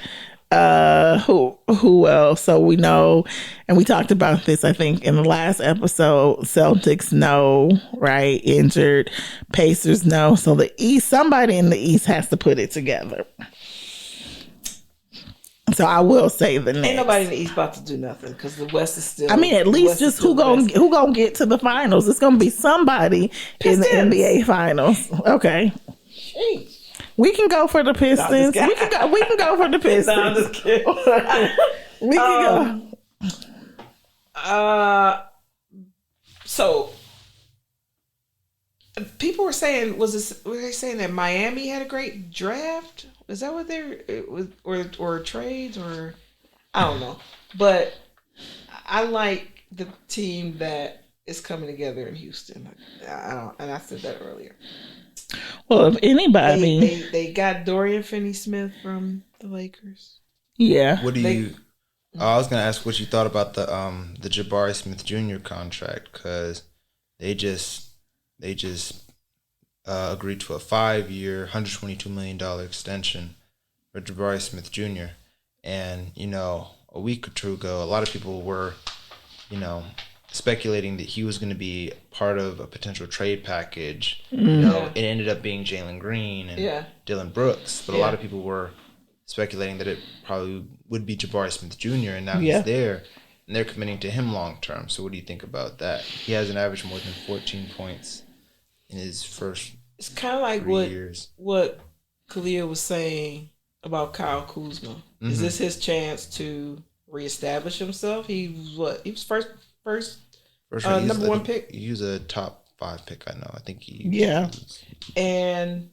who else? So we know, and we talked about this, I think, in the last episode. Celtics no, right? Injured. Pacers no. So the East, somebody in the East has to put it together. So I will say the Knicks. Ain't nobody in the East about to do nothing because the West is still. I mean, at least just who gonna get to the finals? It's gonna be somebody in the NBA finals. Okay. Jeez. We can go for the Pistons. We can go for the Pistons. No, I'm just kidding. We can go. So people were saying, were they saying that Miami had a great draft? Is that what it was, or trades, or I don't know. But I like the team that is coming together in Houston. And I said that earlier. Well, if anybody, they got Dorian Finney-Smith from the Lakers. Yeah. What do you? I was gonna ask what you thought about the Jabari Smith Jr. contract, because they just agreed to a 5-year, $122 million extension for Jabari Smith Jr. And a week or two ago, a lot of people were, speculating that he was going to be part of a potential trade package. It ended up being Jalen Green and Dylan Brooks, but a lot of people were speculating that it probably would be Jabari Smith Jr. and now he's there and they're committing to him long term. So what do you think about that? He hasn't averaged more than 14 points in his first. It's kind of like what Khalil was saying about Kyle Kuzma. Mm-hmm. Is this his chance to reestablish himself? He was first number one pick. He was a top 5 pick. I know. I think he. Yeah. And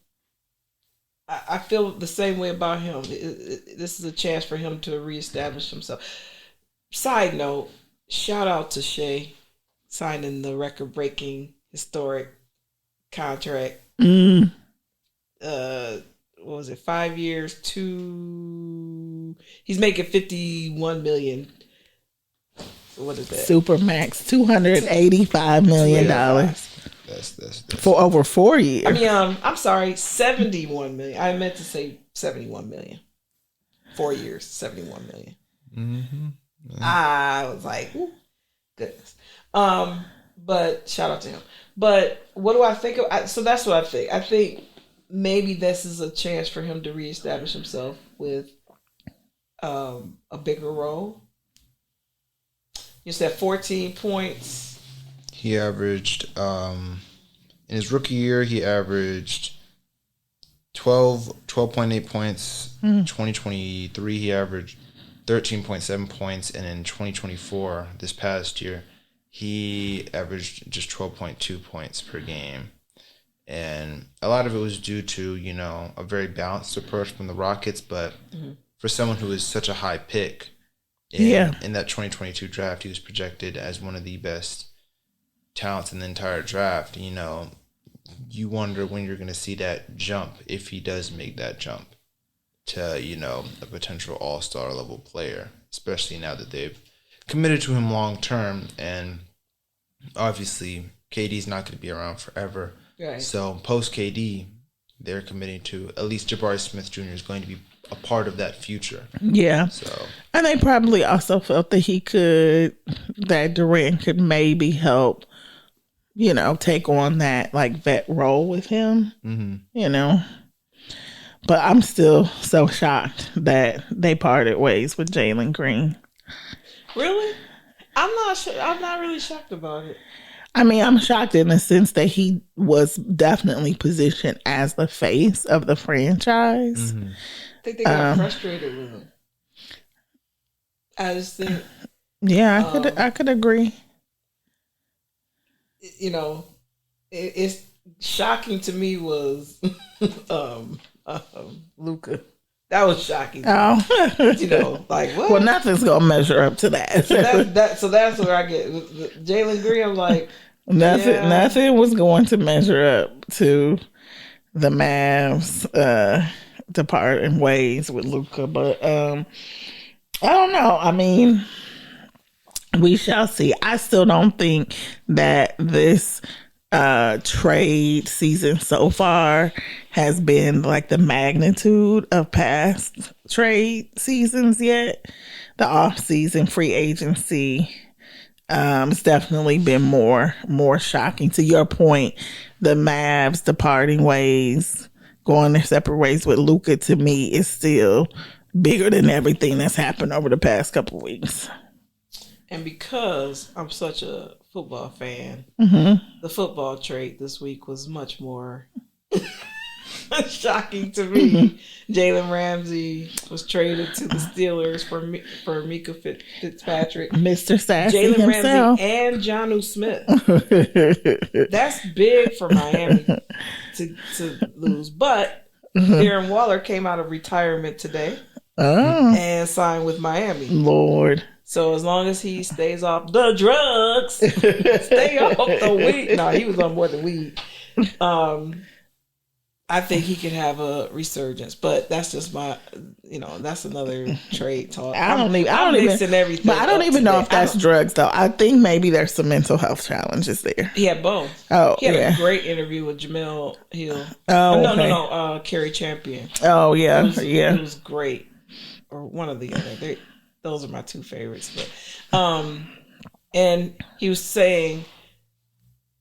I feel the same way about him. This is a chance for him to reestablish himself. Side note: shout out to Shea signing the record-breaking historic contract. What was it? 5 years, he's making $51 million. What is that? Supermax, $285 million. That's for over 4 years. I mean, I'm sorry, $71 million. I meant to say $71 million. 4 years, $71 million. Mm-hmm. I was like, ooh, goodness. But shout out to him. But what do I think of? So that's what I think. I think maybe this is a chance for him to reestablish himself with a bigger role. You said 14 points. He averaged, in his rookie year, he averaged 12.8 points. 2023, he averaged 13.7 points. And in 2024, this past year, he averaged just 12.2 points per game. And a lot of it was due to, a very balanced approach from the Rockets. But for someone who is such a high pick in that 2022 draft, he was projected as one of the best talents in the entire draft. You wonder when you're going to see that jump, if he does make that jump to, a potential all-star level player, especially now that they've committed to him long term. And obviously, KD's not going to be around forever. Right. So post KD, they're committing to at least Jabari Smith Jr. is going to be a part of that future. Yeah. So, and they probably also felt that Durant could maybe help, take on that like vet role with him, But I'm still so shocked that they parted ways with Jalen Green. Really? I'm not really shocked about it. I mean, I'm shocked in the sense that he was definitely positioned as the face of the franchise. I think they got frustrated with him. I just think. Yeah, I could agree. It's shocking to me was Luka. That was shocking. Oh, like what? Well, nothing's gonna measure up to that. So that's where I get Jalen Green. I'm like, nothing was going to measure up to the Mavs departing ways with Luka. But I don't know. I mean, we shall see. I still don't think that this trade season so far has been like the magnitude of past trade seasons yet. The off-season free agency it's definitely been more shocking. To your point, the Mavs departing ways, going their separate ways with Luka, to me is still bigger than everything that's happened over the past couple of weeks. And because I'm such a football fan, the football trade this week was much more shocking to me. Jalen Ramsey was traded to the Steelers for Mika Fitzpatrick, Mr. Sassy Jalen himself, Ramsey, and Jonnu Smith. That's big for Miami to lose. But Darren Waller came out of retirement today and signed with Miami. Lord. So as long as he stays off the drugs, stay off the weed. No, he was on more than weed. I think he could have a resurgence, but that's just my, that's another trade talk. I don't even know if that's drugs though. I think maybe there's some mental health challenges there. He had both. He had a great interview with Jamel Hill. No, Kerry Champion. Oh yeah, it was great. Or one of the other. Those are my two favorites. But, and he was saying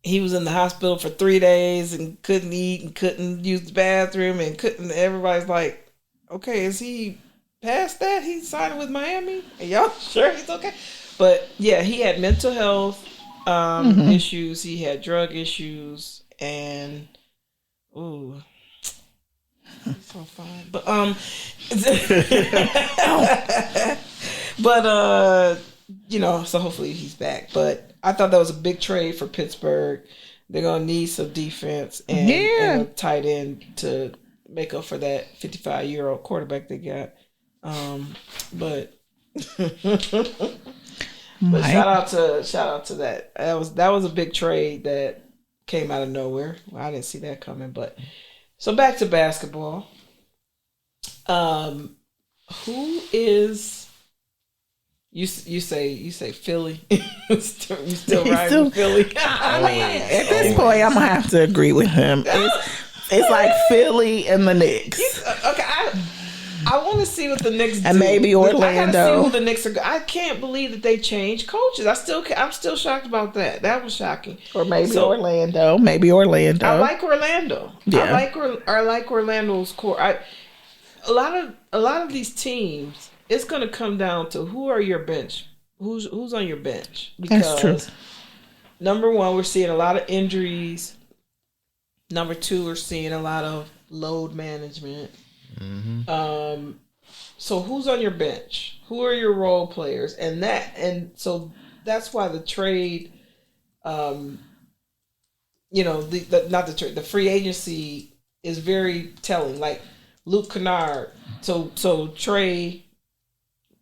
he was in the hospital for 3 days and couldn't eat and couldn't use the bathroom and couldn't. Everybody's like, okay, is he past that? He's signing with Miami? Are y'all sure he's okay? But yeah, he had mental health issues. He had drug issues, and he's so fine. But so hopefully he's back. But I thought that was a big trade for Pittsburgh. They're gonna need some defense and a tight end to make up for that 55-year-old quarterback they got. But shout out to that. That was a big trade that came out of nowhere. Well, I didn't see that coming. But so back to basketball. Who is you say Philly? you still riding with Philly? I mean, at this point, I'm gonna have to agree with him. It's like Philly and the Knicks. Okay, I want to see what the Knicks do. And maybe Orlando. I gotta see who the Knicks are. I can't believe that they changed coaches. I'm still shocked about that. That was shocking. Or maybe Orlando. Maybe Orlando. I like Orlando. Yeah. I like Orlando's core. A lot of these teams, it's going to come down to who are your bench. Who's on your bench? Because that's true. Number one, we're seeing a lot of injuries. Number two, we're seeing a lot of load management. Mm-hmm. So who's on your bench? Who are your role players? And so that's why the trade, the free agency is very telling. Like Luke Kennard. So Trey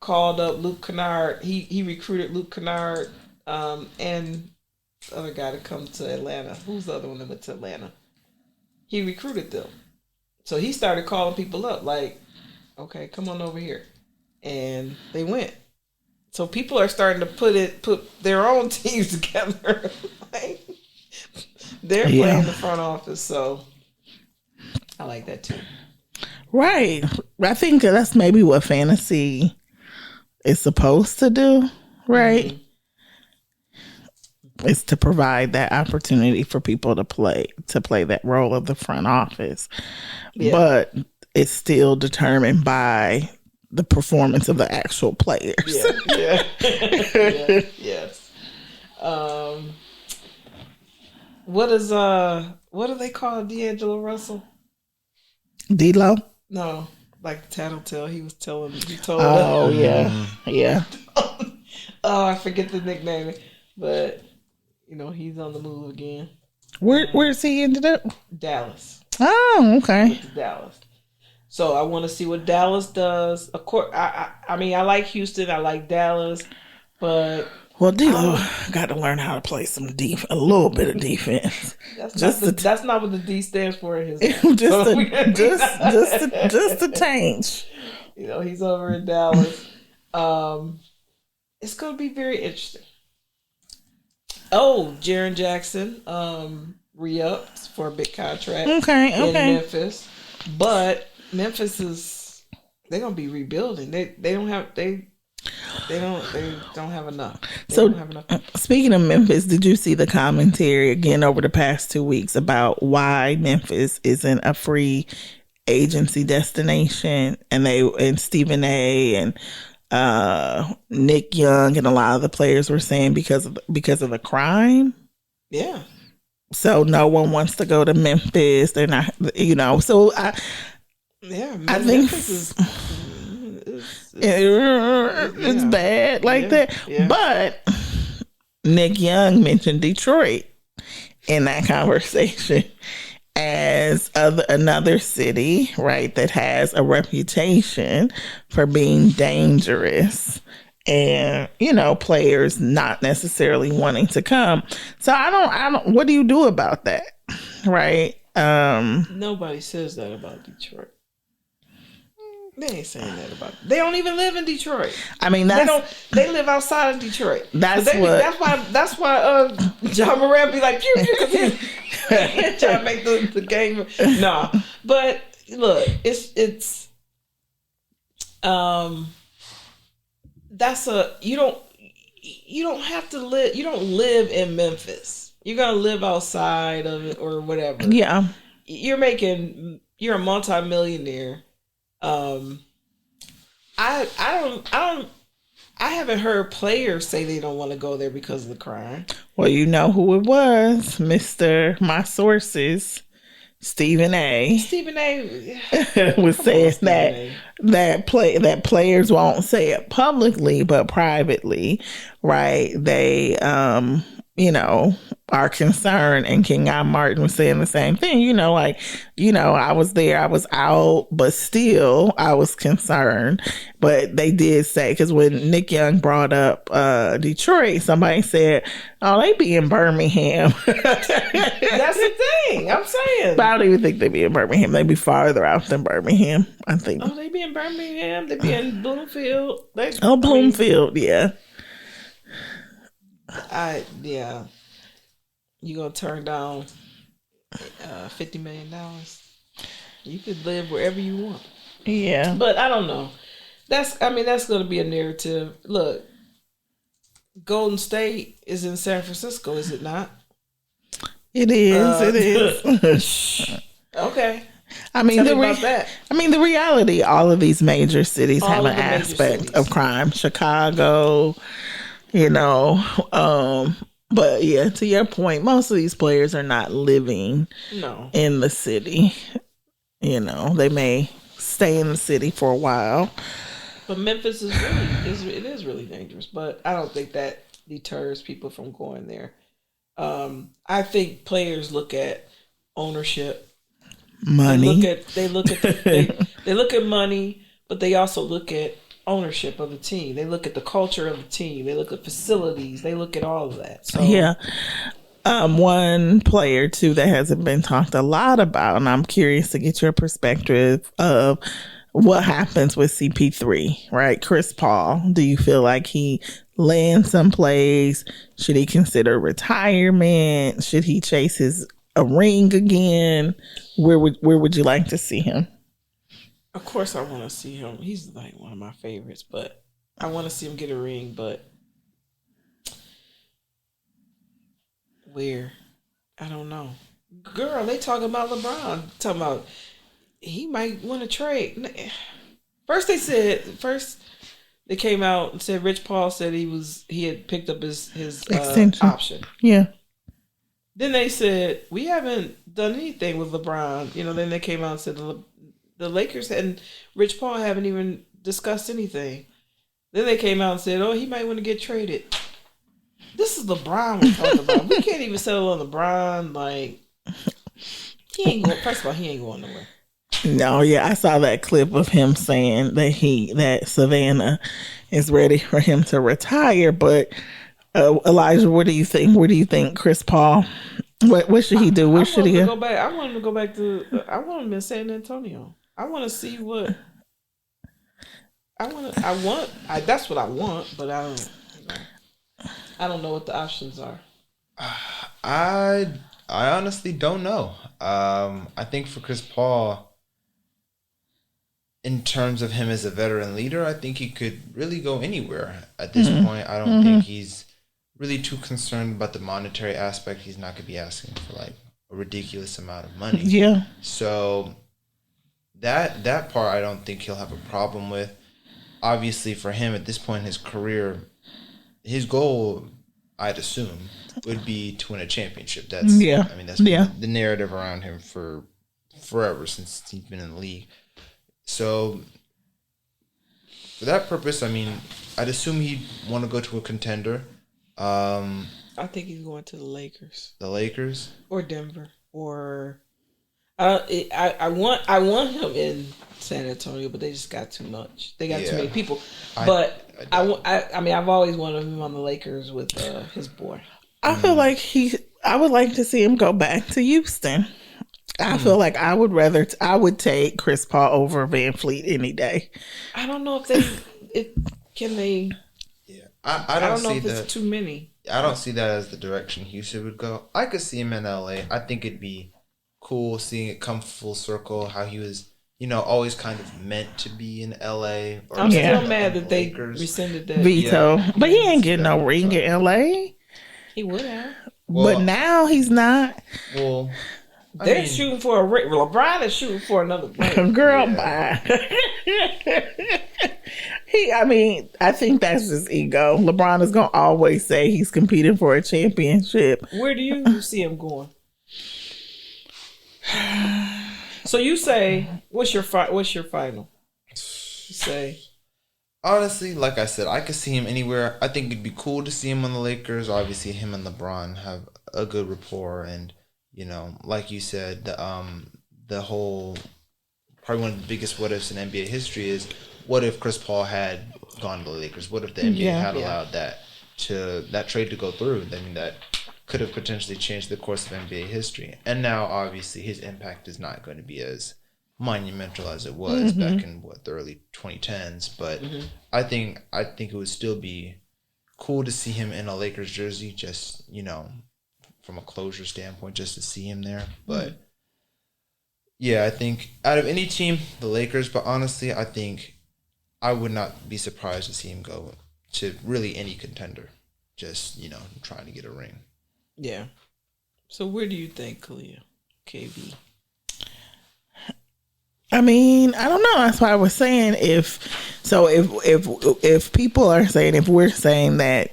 called up Luke Kennard. He recruited Luke Kennard and the other guy to come to Atlanta. Who's the other one that went to Atlanta? He recruited them. So he started calling people up like, okay, come on over here. And they went. So people are starting to put their own teams together. Like, they're playing the front office. So I like that too. Right. I think that's maybe what fantasy is supposed to do, right? Mm-hmm. Is to provide that opportunity for people to play that role of the front office. Yeah. But it's still determined by the performance of the actual players. Yeah. Yes. What do they call D'Angelo Russell? D-Lo? No, like the Tattletale. He told Oh, yeah. Oh, I forget the nickname. But, he's on the move again. Where's he ended up? Dallas. Oh, okay. Dallas. So I want to see what Dallas does. Of course, I mean, I like Houston. I like Dallas. But... Well, D-Lo got to learn how to play some a little bit of defense. That's not what the D stands for in his just a change. He's over in Dallas. It's going to be very interesting. Oh, Jaren Jackson re-ups for a big contract. Okay. In Memphis, but Memphis they're going to be rebuilding. They don't have enough. Speaking of Memphis, did you see the commentary again over the past 2 weeks about why Memphis isn't a free agency destination? And Stephen A. and Nick Young and a lot of the players were saying because of the crime. Yeah. So no one wants to go to Memphis. They're not, So I think Memphis is. It's bad like that. Yeah. But Nick Young mentioned Detroit in that conversation as another city, right, that has a reputation for being dangerous and, players not necessarily wanting to come. So I don't, what do you do about that? Right. Nobody says that about Detroit. They ain't saying that about it. They don't even live in Detroit. I mean, they live outside of Detroit. That's why John Morant be like, pew, pew, trying to make the game. No, but look, it's you don't have to live. You don't live in Memphis. You're gonna live outside of it or whatever. Yeah, you're a multi-millionaire. I haven't heard players say they don't want to go there because of the crime. Well, you know who it was, Mr. My Sources, Stephen A. Stephen A. was saying that players won't say it publicly, but privately, right? They are concerned, and King Martin was saying the same thing. I was there, I was out, but still I was concerned. But they did say, because when Nick Young brought up Detroit, somebody said, "Oh, they be in Birmingham." That's the thing I'm saying. But I don't even think they be in Birmingham. They be farther out than Birmingham, I think. Oh, they be in Birmingham. They be in Bloomfield. Bloomfield, yeah. You gonna turn down $50 million? You could live wherever you want. Yeah, but I don't know. That's gonna be a narrative. Look, Golden State is in San Francisco, is it not? It is. It is. Okay. The reality, all of these major cities have an aspect of crime. Chicago, but yeah, to your point, most of these players are not living in the city. They may stay in the city for a while. But Memphis is really dangerous. But I don't think that deters people from going there. I think players look at ownership. Money. They look at money, but they also look at ownership of the team. They look at the culture of the team. They look at facilities. They look at all of that. So Yeah. One player too that hasn't been talked a lot about, and I'm curious to get your perspective of what happens with CP3, right? Chris Paul. Do you feel like he lands someplace? Should he consider retirement? Should he chase a ring again? Where would you like to see him? Of course, I want to see him. He's like one of my favorites, but I want to see him get a ring. But where? I don't know. Girl, they talking about LeBron. Talking about he might want to trade. First they came out and said Rich Paul said he had picked up his extension option. Yeah. Then they said we haven't done anything with LeBron. Then they came out and said the Lakers and Rich Paul haven't even discussed anything. Then they came out and said, he might want to get traded. This is LeBron we're talking about. We can't even settle on LeBron. Like, he ain't going. First of all, he ain't going nowhere. No, yeah, I saw that clip of him saying that Savannah is ready for him to retire. But Elijah, what do you think? Where do you think Chris Paul? What should he do? Where should he go back? I want him to go back to. I want him in San Antonio. I want to see what. That's what I want, but I don't know what the options are. I honestly don't know. I think for Chris Paul, in terms of him as a veteran leader, I think he could really go anywhere at this point. I don't think he's really too concerned about the monetary aspect. He's not going to be asking for like a ridiculous amount of money. Yeah. So that part I don't think he'll have a problem with. Obviously, for him at this point in his career, his goal, I'd assume, would be to win a championship. That's the narrative around him for forever since he's been in the league. So for that purpose, I'd assume he'd want to go to a contender. I think he's going to the Lakers. The Lakers or Denver or I want him in San Antonio, but they just got too much. They got too many people. I've always wanted him on the Lakers with his boy. I feel like I would like to see him go back to Houston. I feel like I would take Chris Paul over Van Fleet any day. I don't know can they. Yeah, I don't know if it's too many. I don't see that as the direction Houston would go. I could see him in LA. I think it'd be cool seeing it come full circle. How he was, always kind of meant to be in LA. I'm still mad that they rescinded that veto, but he ain't getting no ring in LA. He would have, but now he's not. Well. They're shooting for a ring. LeBron is shooting for another ring. Girl, bye. I think that's just ego. LeBron is going to always say he's competing for a championship. Where do you see him going? So you say, what's your final? You say. Honestly, like I said, I could see him anywhere. I think it'd be cool to see him on the Lakers. Obviously, him and LeBron have a good rapport, and like you said, the whole probably one of the biggest what ifs in NBA history is what if Chris Paul had gone to the Lakers? What if the NBA had allowed that trade to go through? That could have potentially changed the course of NBA history. And now, obviously, his impact is not going to be as monumental as it was back in the early 2010s. But I think it would still be cool to see him in a Lakers jersey, just from a closure standpoint, just to see him there. But yeah, I think out of any team, the Lakers. But honestly, I think I would not be surprised to see him go to really any contender, just trying to get a ring. Yeah. So where do you think, Kalia, KB? I don't know. That's why I was saying if people are saying, if we're saying that,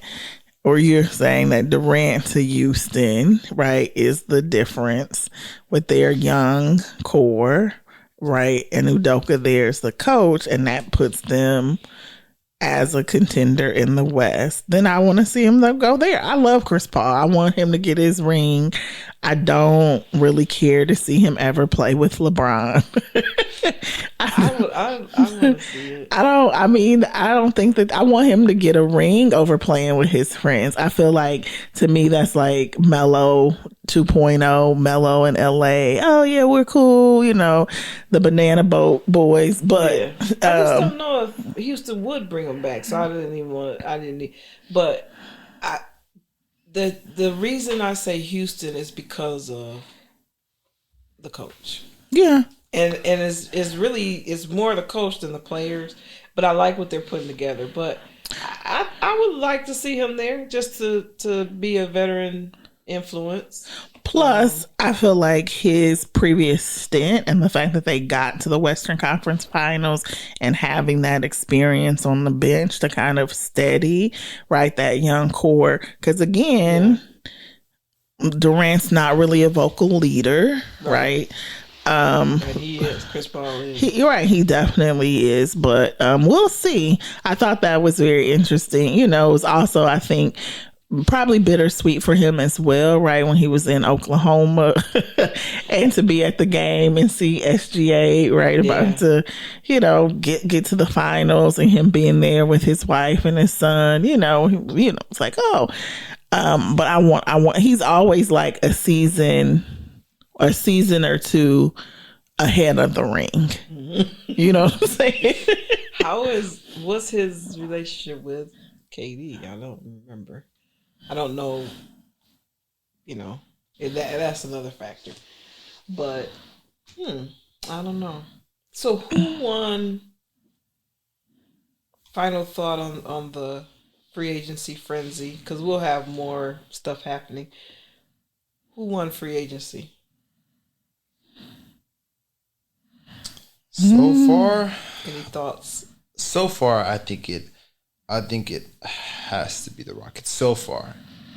or you're saying that Durant to Houston, right, is the difference with their young core, right, and Udoka there's the coach, and that puts them as a contender in the West, then I want to see him go there. I love Chris Paul. I want him to get his ring. I don't really care to see him ever play with LeBron. I want to see it. I don't think that I want him to get a ring over playing with his friends. I feel like, to me, that's like Melo 2.0, Melo in LA. Oh yeah, we're cool, the Banana Boat Boys. But I just don't know if Houston would bring him back. So the reason I say Houston is because of the coach. Yeah. And it's more the coach than the players, but I like what they're putting together. But I would like to see him there just to be a veteran influence. Plus, I feel like his previous stint and the fact that they got to the Western Conference Finals and having that experience on the bench to kind of steady, right, that young core. Because again, Durant's not really a vocal leader, right? And he is. Chris Paul is. You're right. He definitely is. But we'll see. I thought that was very interesting. It was also, I think, probably bittersweet for him as well, right? When he was in Oklahoma and to be at the game and see SGA, right? About to, get to the finals and him being there with his wife and his son, it's like, oh, but I want, he's always like a season or two ahead of the ring. You know what I'm saying? What's his relationship with KD? I don't remember. I don't know. That's another factor. But I don't know. So who won? Final thought on the free agency frenzy, because we'll have more stuff happening. Who won free agency? So far, any thoughts? So far, I think it has to be the Rockets. So far,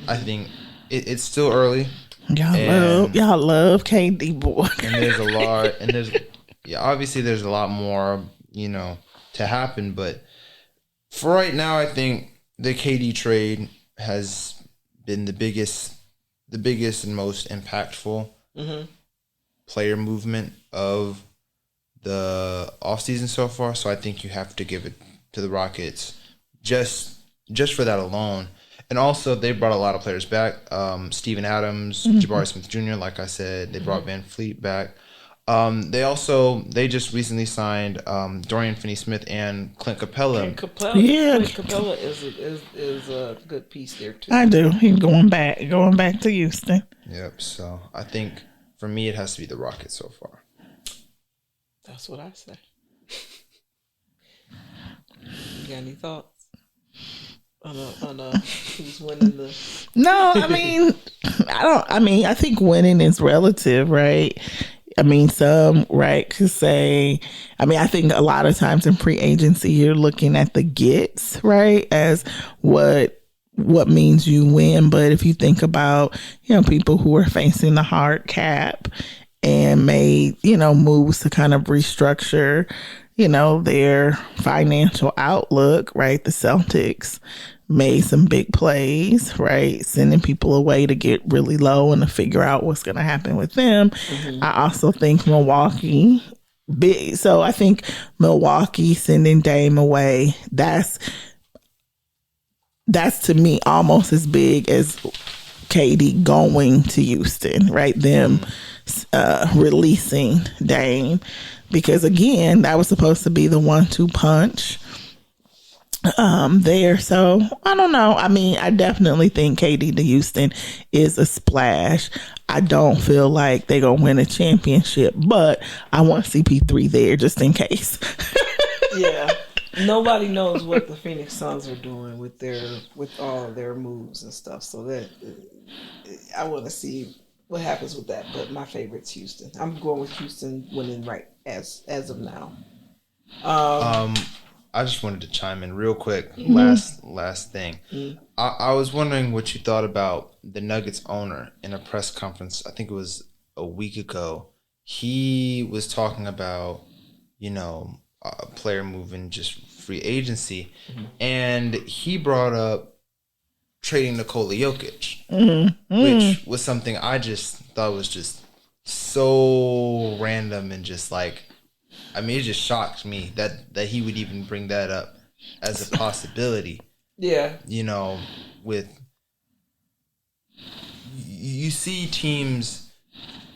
I think it's still early. Y'all love KD boy. And there's a lot, obviously there's a lot more, to happen. But for right now, I think the KD trade has been the biggest and most impactful player movement of the offseason so far. So I think you have to give it to the Rockets just for that alone. And also, they brought a lot of players back. Steven Adams, Jabari Smith Jr., like I said. They brought Van Fleet back. They just recently signed Dorian Finney-Smith and Clint Capella. Clint Capella is a good piece there, too. I do. He's going back to Houston. Yep. So, I think, for me, it has to be the Rockets so far. That's what I say. You got any thoughts on who's winning the? No, I think winning is relative, right? Some, right, could say, I think a lot of times in free agency, you're looking at the gets, right, as what means you win. But if you think about, people who are facing the hard cap and made, moves to kind of restructure, their financial outlook, right? The Celtics made some big plays, right? Sending people away to get really low and to figure out what's going to happen with them. I also think Milwaukee, big. So I think Milwaukee sending Dame away, that's to me almost as big as KD going to Houston, right? Them releasing Dame, because again, that was supposed to be the 1-2 punch there. So I don't know. I definitely think KD to Houston is a splash. I don't feel like they're gonna win a championship, but I want CP3 there just in case. Yeah. Nobody knows what the Phoenix Suns are doing with all of their moves and stuff. So that I want to see what happens with that. But my favorite's Houston. I'm going with Houston winning right as of now. I just wanted to chime in real quick. Last thing. I was wondering what you thought about the Nuggets owner in a press conference. I think it was a week ago. He was talking about, player move in just free agency, and he brought up trading Nikola Jokic, which was something I just thought was just so random and just like, I mean, it just shocked me that he would even bring that up as a possibility. Yeah. You know, you see teams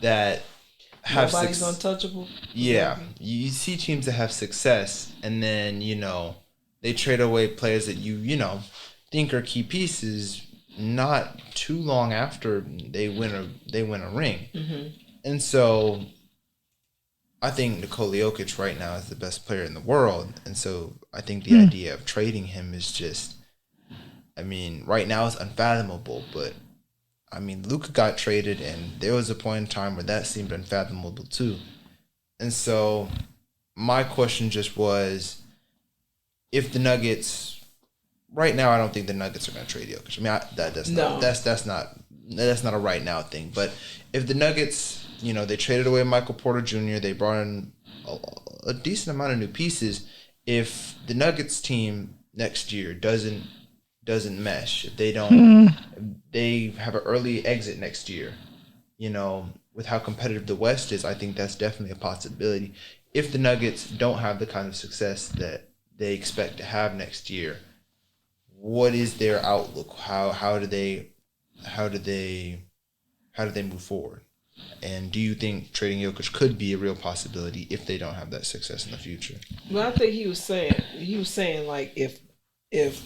that have nobody's untouchable. Yeah. You see teams that have success, and then, you know, they trade away players that you know, think are key pieces not too long after they win a ring. And so I think Nikola Jokic right now is the best player in the world. And so I think the idea of trading him is just, I mean, right now it's unfathomable, but I mean, Luka got traded, and there was a point in time where that seemed unfathomable too. And so my question just was, if the Nuggets, right now, I don't think the Nuggets are going to trade Jokic. I mean, that's not a right now thing. But if the Nuggets, you know, they traded away Michael Porter Jr., they brought in a decent amount of new pieces. If the Nuggets team next year doesn't mesh, if they don't, they have an early exit next year, you know, with how competitive the West is, I think that's definitely a possibility. If the Nuggets don't have the kind of success that they expect to have next year, what is their outlook? How do they move forward? And do you think trading Jokic could be a real possibility if they don't have that success in the future? Well, I think he was saying like if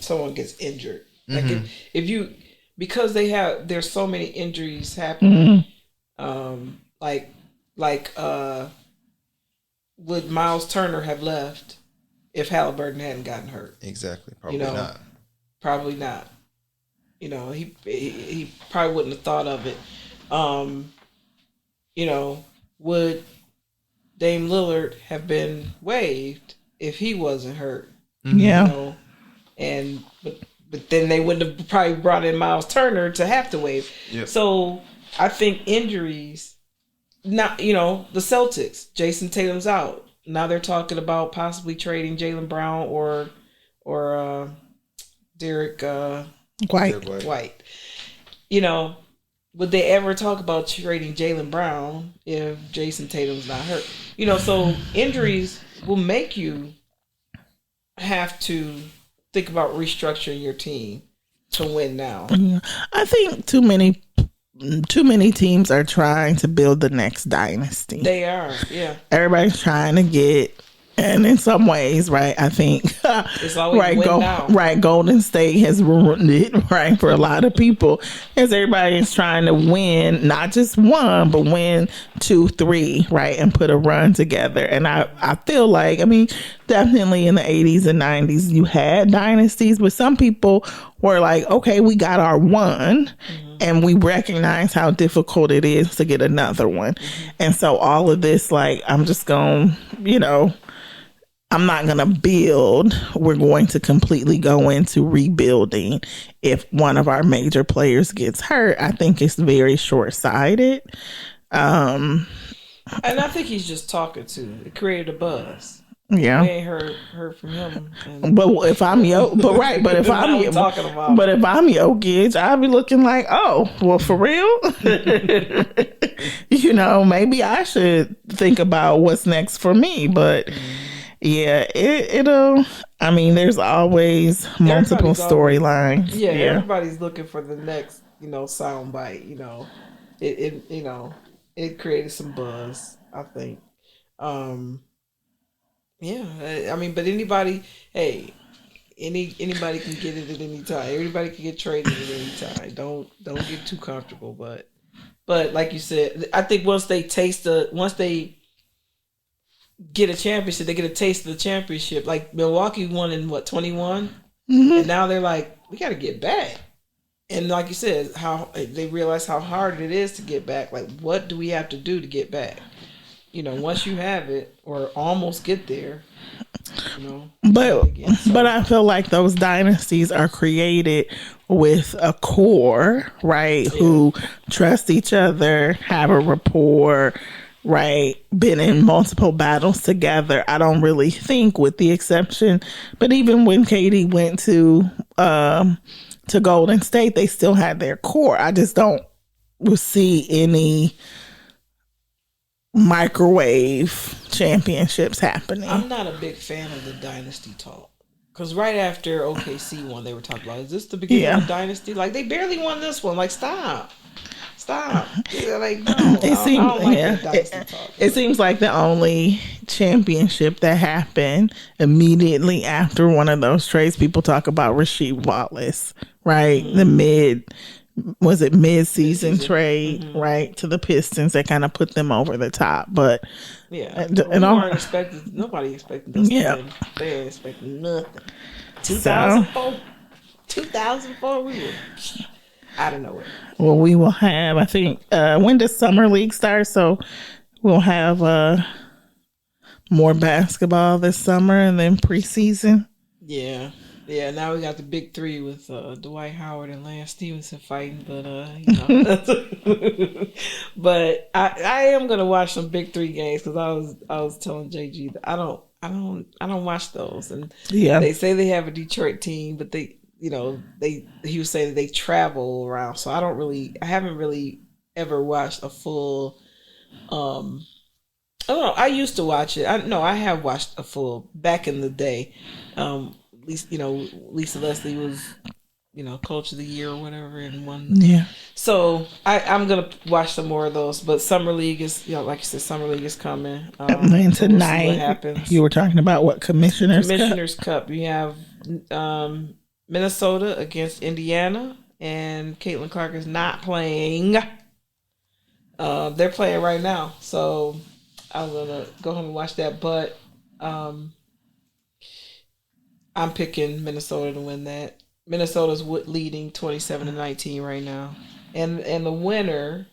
someone gets injured, like if you, because there's so many injuries happening, would Miles Turner have left if Halliburton hadn't gotten hurt? Exactly, not. Probably not. You know, he probably wouldn't have thought of it. You know, would Dame Lillard have been waived if he wasn't hurt? Yeah. You know? But then they wouldn't have probably brought in Miles Turner to have to waive. Yep. So I think injuries, not, you know, the Celtics, Jason Tatum's out. Now they're talking about possibly trading Jaylen Brown or Derek White. You know, would they ever talk about trading Jaylen Brown if Jason Tatum's not hurt? You know, so injuries will make you have to think about restructuring your team to win now. I think too many teams are trying to build the next dynasty. They are, yeah. Everybody's trying to get, and in some ways, right, I think it's always win now. Right, Golden State has ruined it, right, for a lot of people, as everybody is trying to win, not just one, but win 2, 3, right, and put a run together. And I feel like, I mean, definitely in the 80s and 90s, you had dynasties, but some people were like, okay, we got our one, and we recognize how difficult it is to get another one. And so all of this, like, I'm just going, you know, I'm not going to build. We're going to completely go into rebuilding if one of our major players gets hurt. I think it's very short-sighted. And I think he's just talking to. It created a buzz. Yeah, we ain't heard from him. But if I'm but if I'm talking about, but if I'm Jokic, I'll be looking like, oh, well, for real. You know, maybe I should think about what's next for me. But yeah, it'll. I mean, there's always multiple storylines. Yeah, everybody's looking for the next, you know, soundbite. You know, it you know, it created some buzz, I think. Yeah, I mean, but anybody can get it at any time. Everybody can get traded at any time. Don't get too comfortable. But like you said, I think once they get a championship, they get a taste of the championship. Like Milwaukee won in 21, and now they're like, we got to get back. And like you said, how they realize how hard it is to get back. Like, what do we have to do to get back? You know, once you have it or almost get there, you know. But I feel like those dynasties are created with a core, right? Yeah. Who trust each other, have a rapport, right, been in multiple battles together. I don't really think, with the exception, but even when Katie went to Golden State, they still had their core. I just don't see any microwave championships happening. I'm not a big fan of the dynasty talk. Because right after OKC won, they were talking about, is this the beginning of a dynasty? Like, they barely won this one. Like, stop. Yeah, like, no. I don't like that dynasty talk. It seems like the only championship that happened immediately after one of those trades, people talk about Rasheed Wallace, right? The mid-season trade, right, to the Pistons that kind of put them over the top. But yeah, nobody expected this. Yeah, they ain't expecting nothing. 2004, we were out of nowhere. Well, we will have, I think, when does Summer League start? So we'll have more basketball this summer and then preseason. Yeah. Yeah, now we got the big three with Dwight Howard and Lance Stevenson fighting, but but I am gonna watch some big three games because I was telling JG that I don't watch those, and they say they have a Detroit team, but he was saying that they travel around, so I haven't really ever watched a full. I don't know. I used to watch it. I have watched a full back in the day. At least, Lisa Leslie was, Coach of the Year or whatever and won. Yeah. So I'm going to watch some more of those. But Summer League is, like you said, Summer League is coming. And tonight, you were talking about what Commissioner's Cup. You have Minnesota against Indiana, and Caitlin Clark is not playing. They're playing right now. So I'm going to go home and watch that. But I'm picking Minnesota to win that. Minnesota's leading 27-19 right now, and the winner.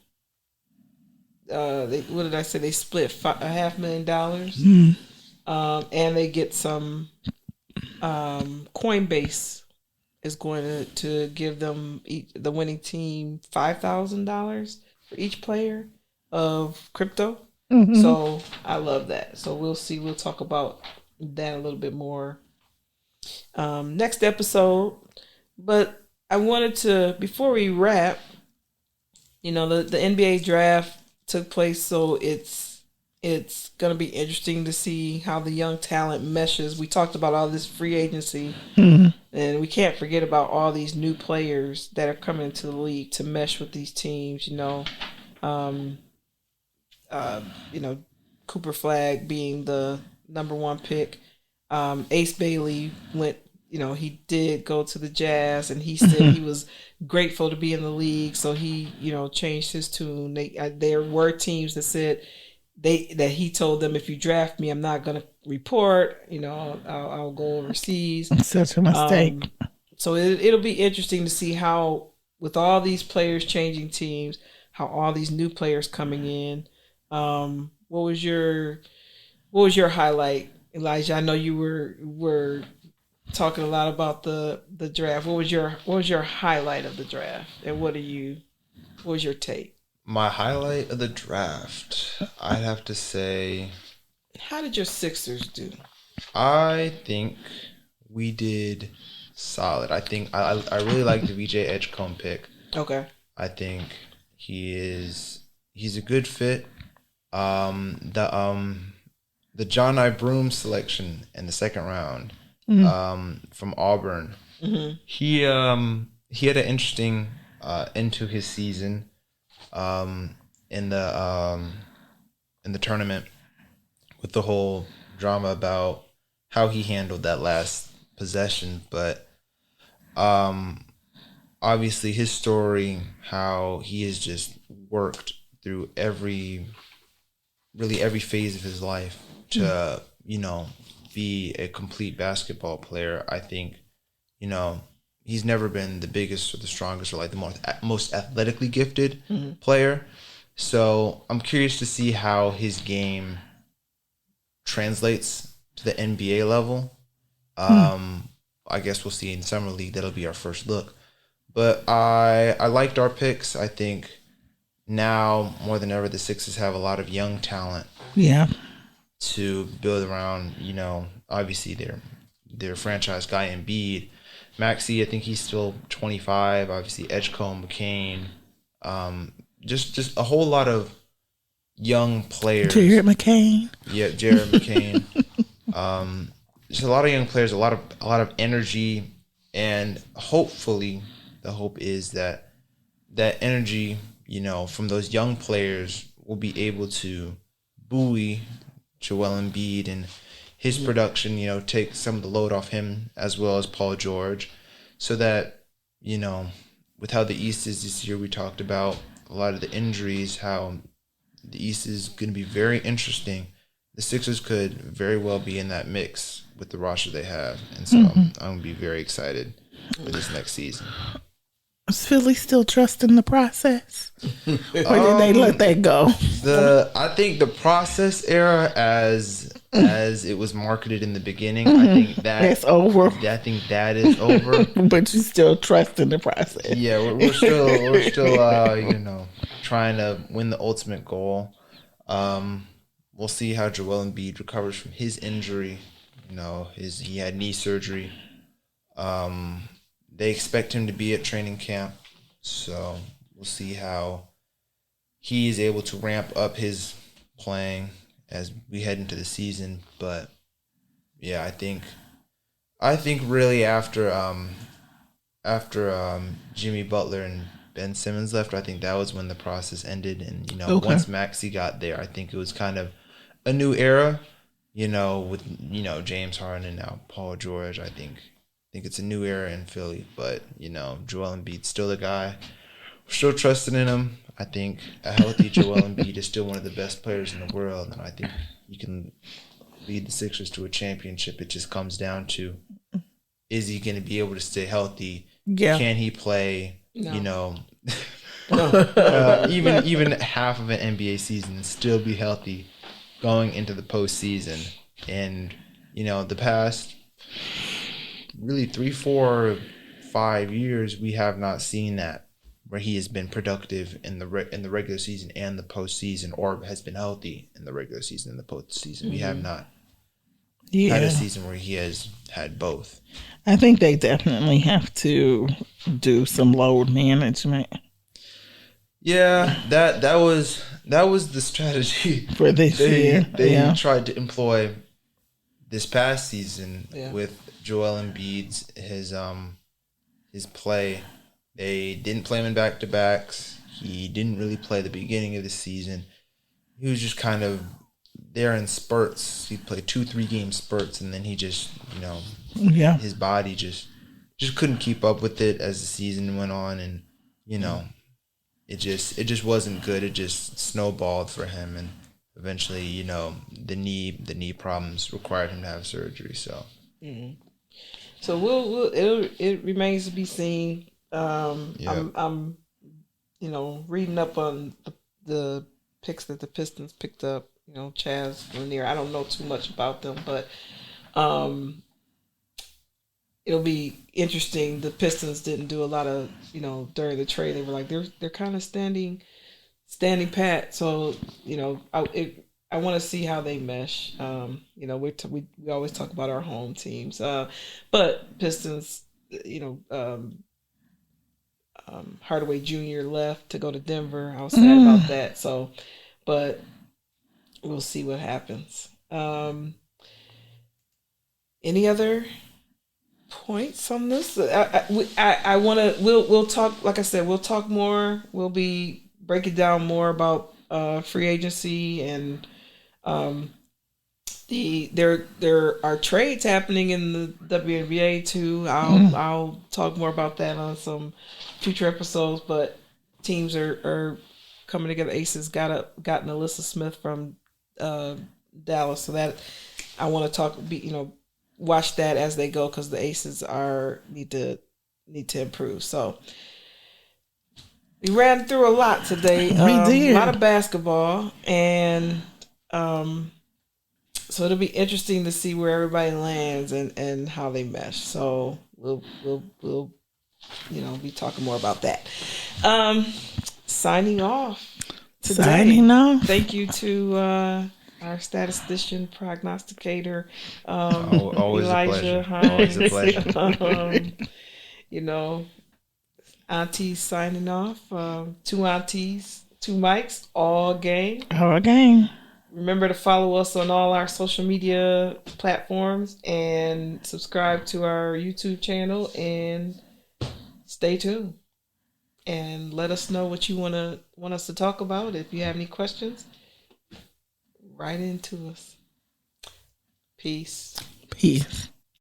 What did I say? They split $500,000, and they get some. Coinbase is going to give them the winning team $5,000 for each player of crypto. Mm-hmm. So I love that. So we'll see. We'll talk about that a little bit more. Next episode, but I wanted to, before we wrap, the NBA draft took place, so it's going to be interesting to see how the young talent meshes. We talked about all this free agency, and we can't forget about all these new players that are coming into the league to mesh with these teams. Cooper Flag being the number one pick. Ace Bailey went. He did go to the Jazz, and he said he was grateful to be in the league. So he, changed his tune. There were teams that said that he told them, if you draft me, I'm not going to report. I'll go overseas. It's such a mistake. So it'll be interesting to see how, with all these players changing teams, how all these new players coming in. What was your highlight, Elijah? I know you were talking a lot about the draft. What was your highlight of the draft, and what was your take? My highlight of the draft, I'd have to say, how did your Sixers do? I think we did solid. I think I really like the VJ Edgecombe pick. Okay. I think he's a good fit. The John I. Broome selection in the second round. From Auburn. Mm-hmm. He had an interesting into his season in the tournament with the whole drama about how he handled that last possession, but obviously his story, how he has just worked through every phase of his life to be a complete basketball player. I think, he's never been the biggest or the strongest or like the most athletically gifted player. So I'm curious to see how his game translates to the NBA level. I guess we'll see in Summer League. That'll be our first look. But I liked our picks. I think, now more than ever, the Sixers have a lot of young talent. Yeah. To build around, obviously their franchise guy Embiid. Maxey, I think he's still 25. Obviously, Edgecombe, McCain, just a whole lot of young players. Jared McCain. Yeah, Jared McCain. Just a lot of young players, a lot of energy, and hopefully, the hope is that energy, from those young players will be able to buoy Joel Embiid and his production, take some of the load off him as well as Paul George, so that, with how the East is this year, we talked about a lot of the injuries, how the East is going to be very interesting. The Sixers could very well be in that mix with the roster they have, and so I'm going to be very excited for this next season. Is Philly still trusting the process? Or did they let that go? I think the process era, as it was marketed in the beginning, I think that's over. I think that is over. But you still trust in the process. Yeah, we're still trying to win the ultimate goal. We'll see how Joel Embiid recovers from his injury. He had knee surgery. They expect him to be at training camp, so we'll see how he is able to ramp up his playing as we head into the season. But yeah, I think really after Jimmy Butler and Ben Simmons left, I think that was when the process ended. And once Maxey got there, I think it was kind of a new era. With James Harden and now Paul George, I think it's a new era in Philly, but Joel Embiid's still the guy. We're still trusting in him. I think a healthy Joel Embiid is still one of the best players in the world, and I think he can lead the Sixers to a championship. It just comes down to, is he going to be able to stay healthy? Yeah. Can he play? No. Even half of an NBA season and still be healthy going into the postseason? And the past really 3, 4, 5 years, we have not seen that, where he has been productive in the regular season and the postseason, or has been healthy in the regular season and the postseason. Mm-hmm. We have not had a season where he has had both. I think they definitely have to do some load management. Yeah, that was the strategy for this year. They tried to employ this past season with Joel Embiid's his play. They didn't play him in back-to-backs. He didn't really play the beginning of the season. He was just kind of there in spurts. He played 2-3 game spurts, and then he just, his body just couldn't keep up with it as the season went on, and it just wasn't good. It just snowballed for him, and eventually, the knee problems required him to have surgery. So, so it remains to be seen. I'm reading up on the picks that the Pistons picked up. Chaz Lanier. I don't know too much about them, but it'll be interesting. The Pistons didn't do a lot of during the trade. They were like they're kind of standing pat. So I want to see how they mesh. We always talk about our home teams, but Pistons. Hardaway Jr. left to go to Denver. I was sad about that. So, but we'll see what happens. Any other points on this? I want to. We'll talk. Like I said, we'll talk more. We'll be breaking down more about free agency and there are trades happening in the WNBA too. I'll talk more about that on some future episodes. But teams are coming together. Aces got Alyssa Smith from Dallas, so that I want to watch that as they go, because the Aces need to improve. So we ran through a lot today. We did a lot of basketball, and so it'll be interesting to see where everybody lands and how they mesh. So we'll be talking more about that. Signing off. today. Signing off. Thank you to our statistician, prognosticator, Always Elijah a pleasure. Always a pleasure. You know, Aunties signing off. 2 aunties, 2 mics, all game. All game. Remember to follow us on all our social media platforms and subscribe to our YouTube channel and stay tuned. And let us know what you want us to talk about. If you have any questions, write into us. Peace. Peace.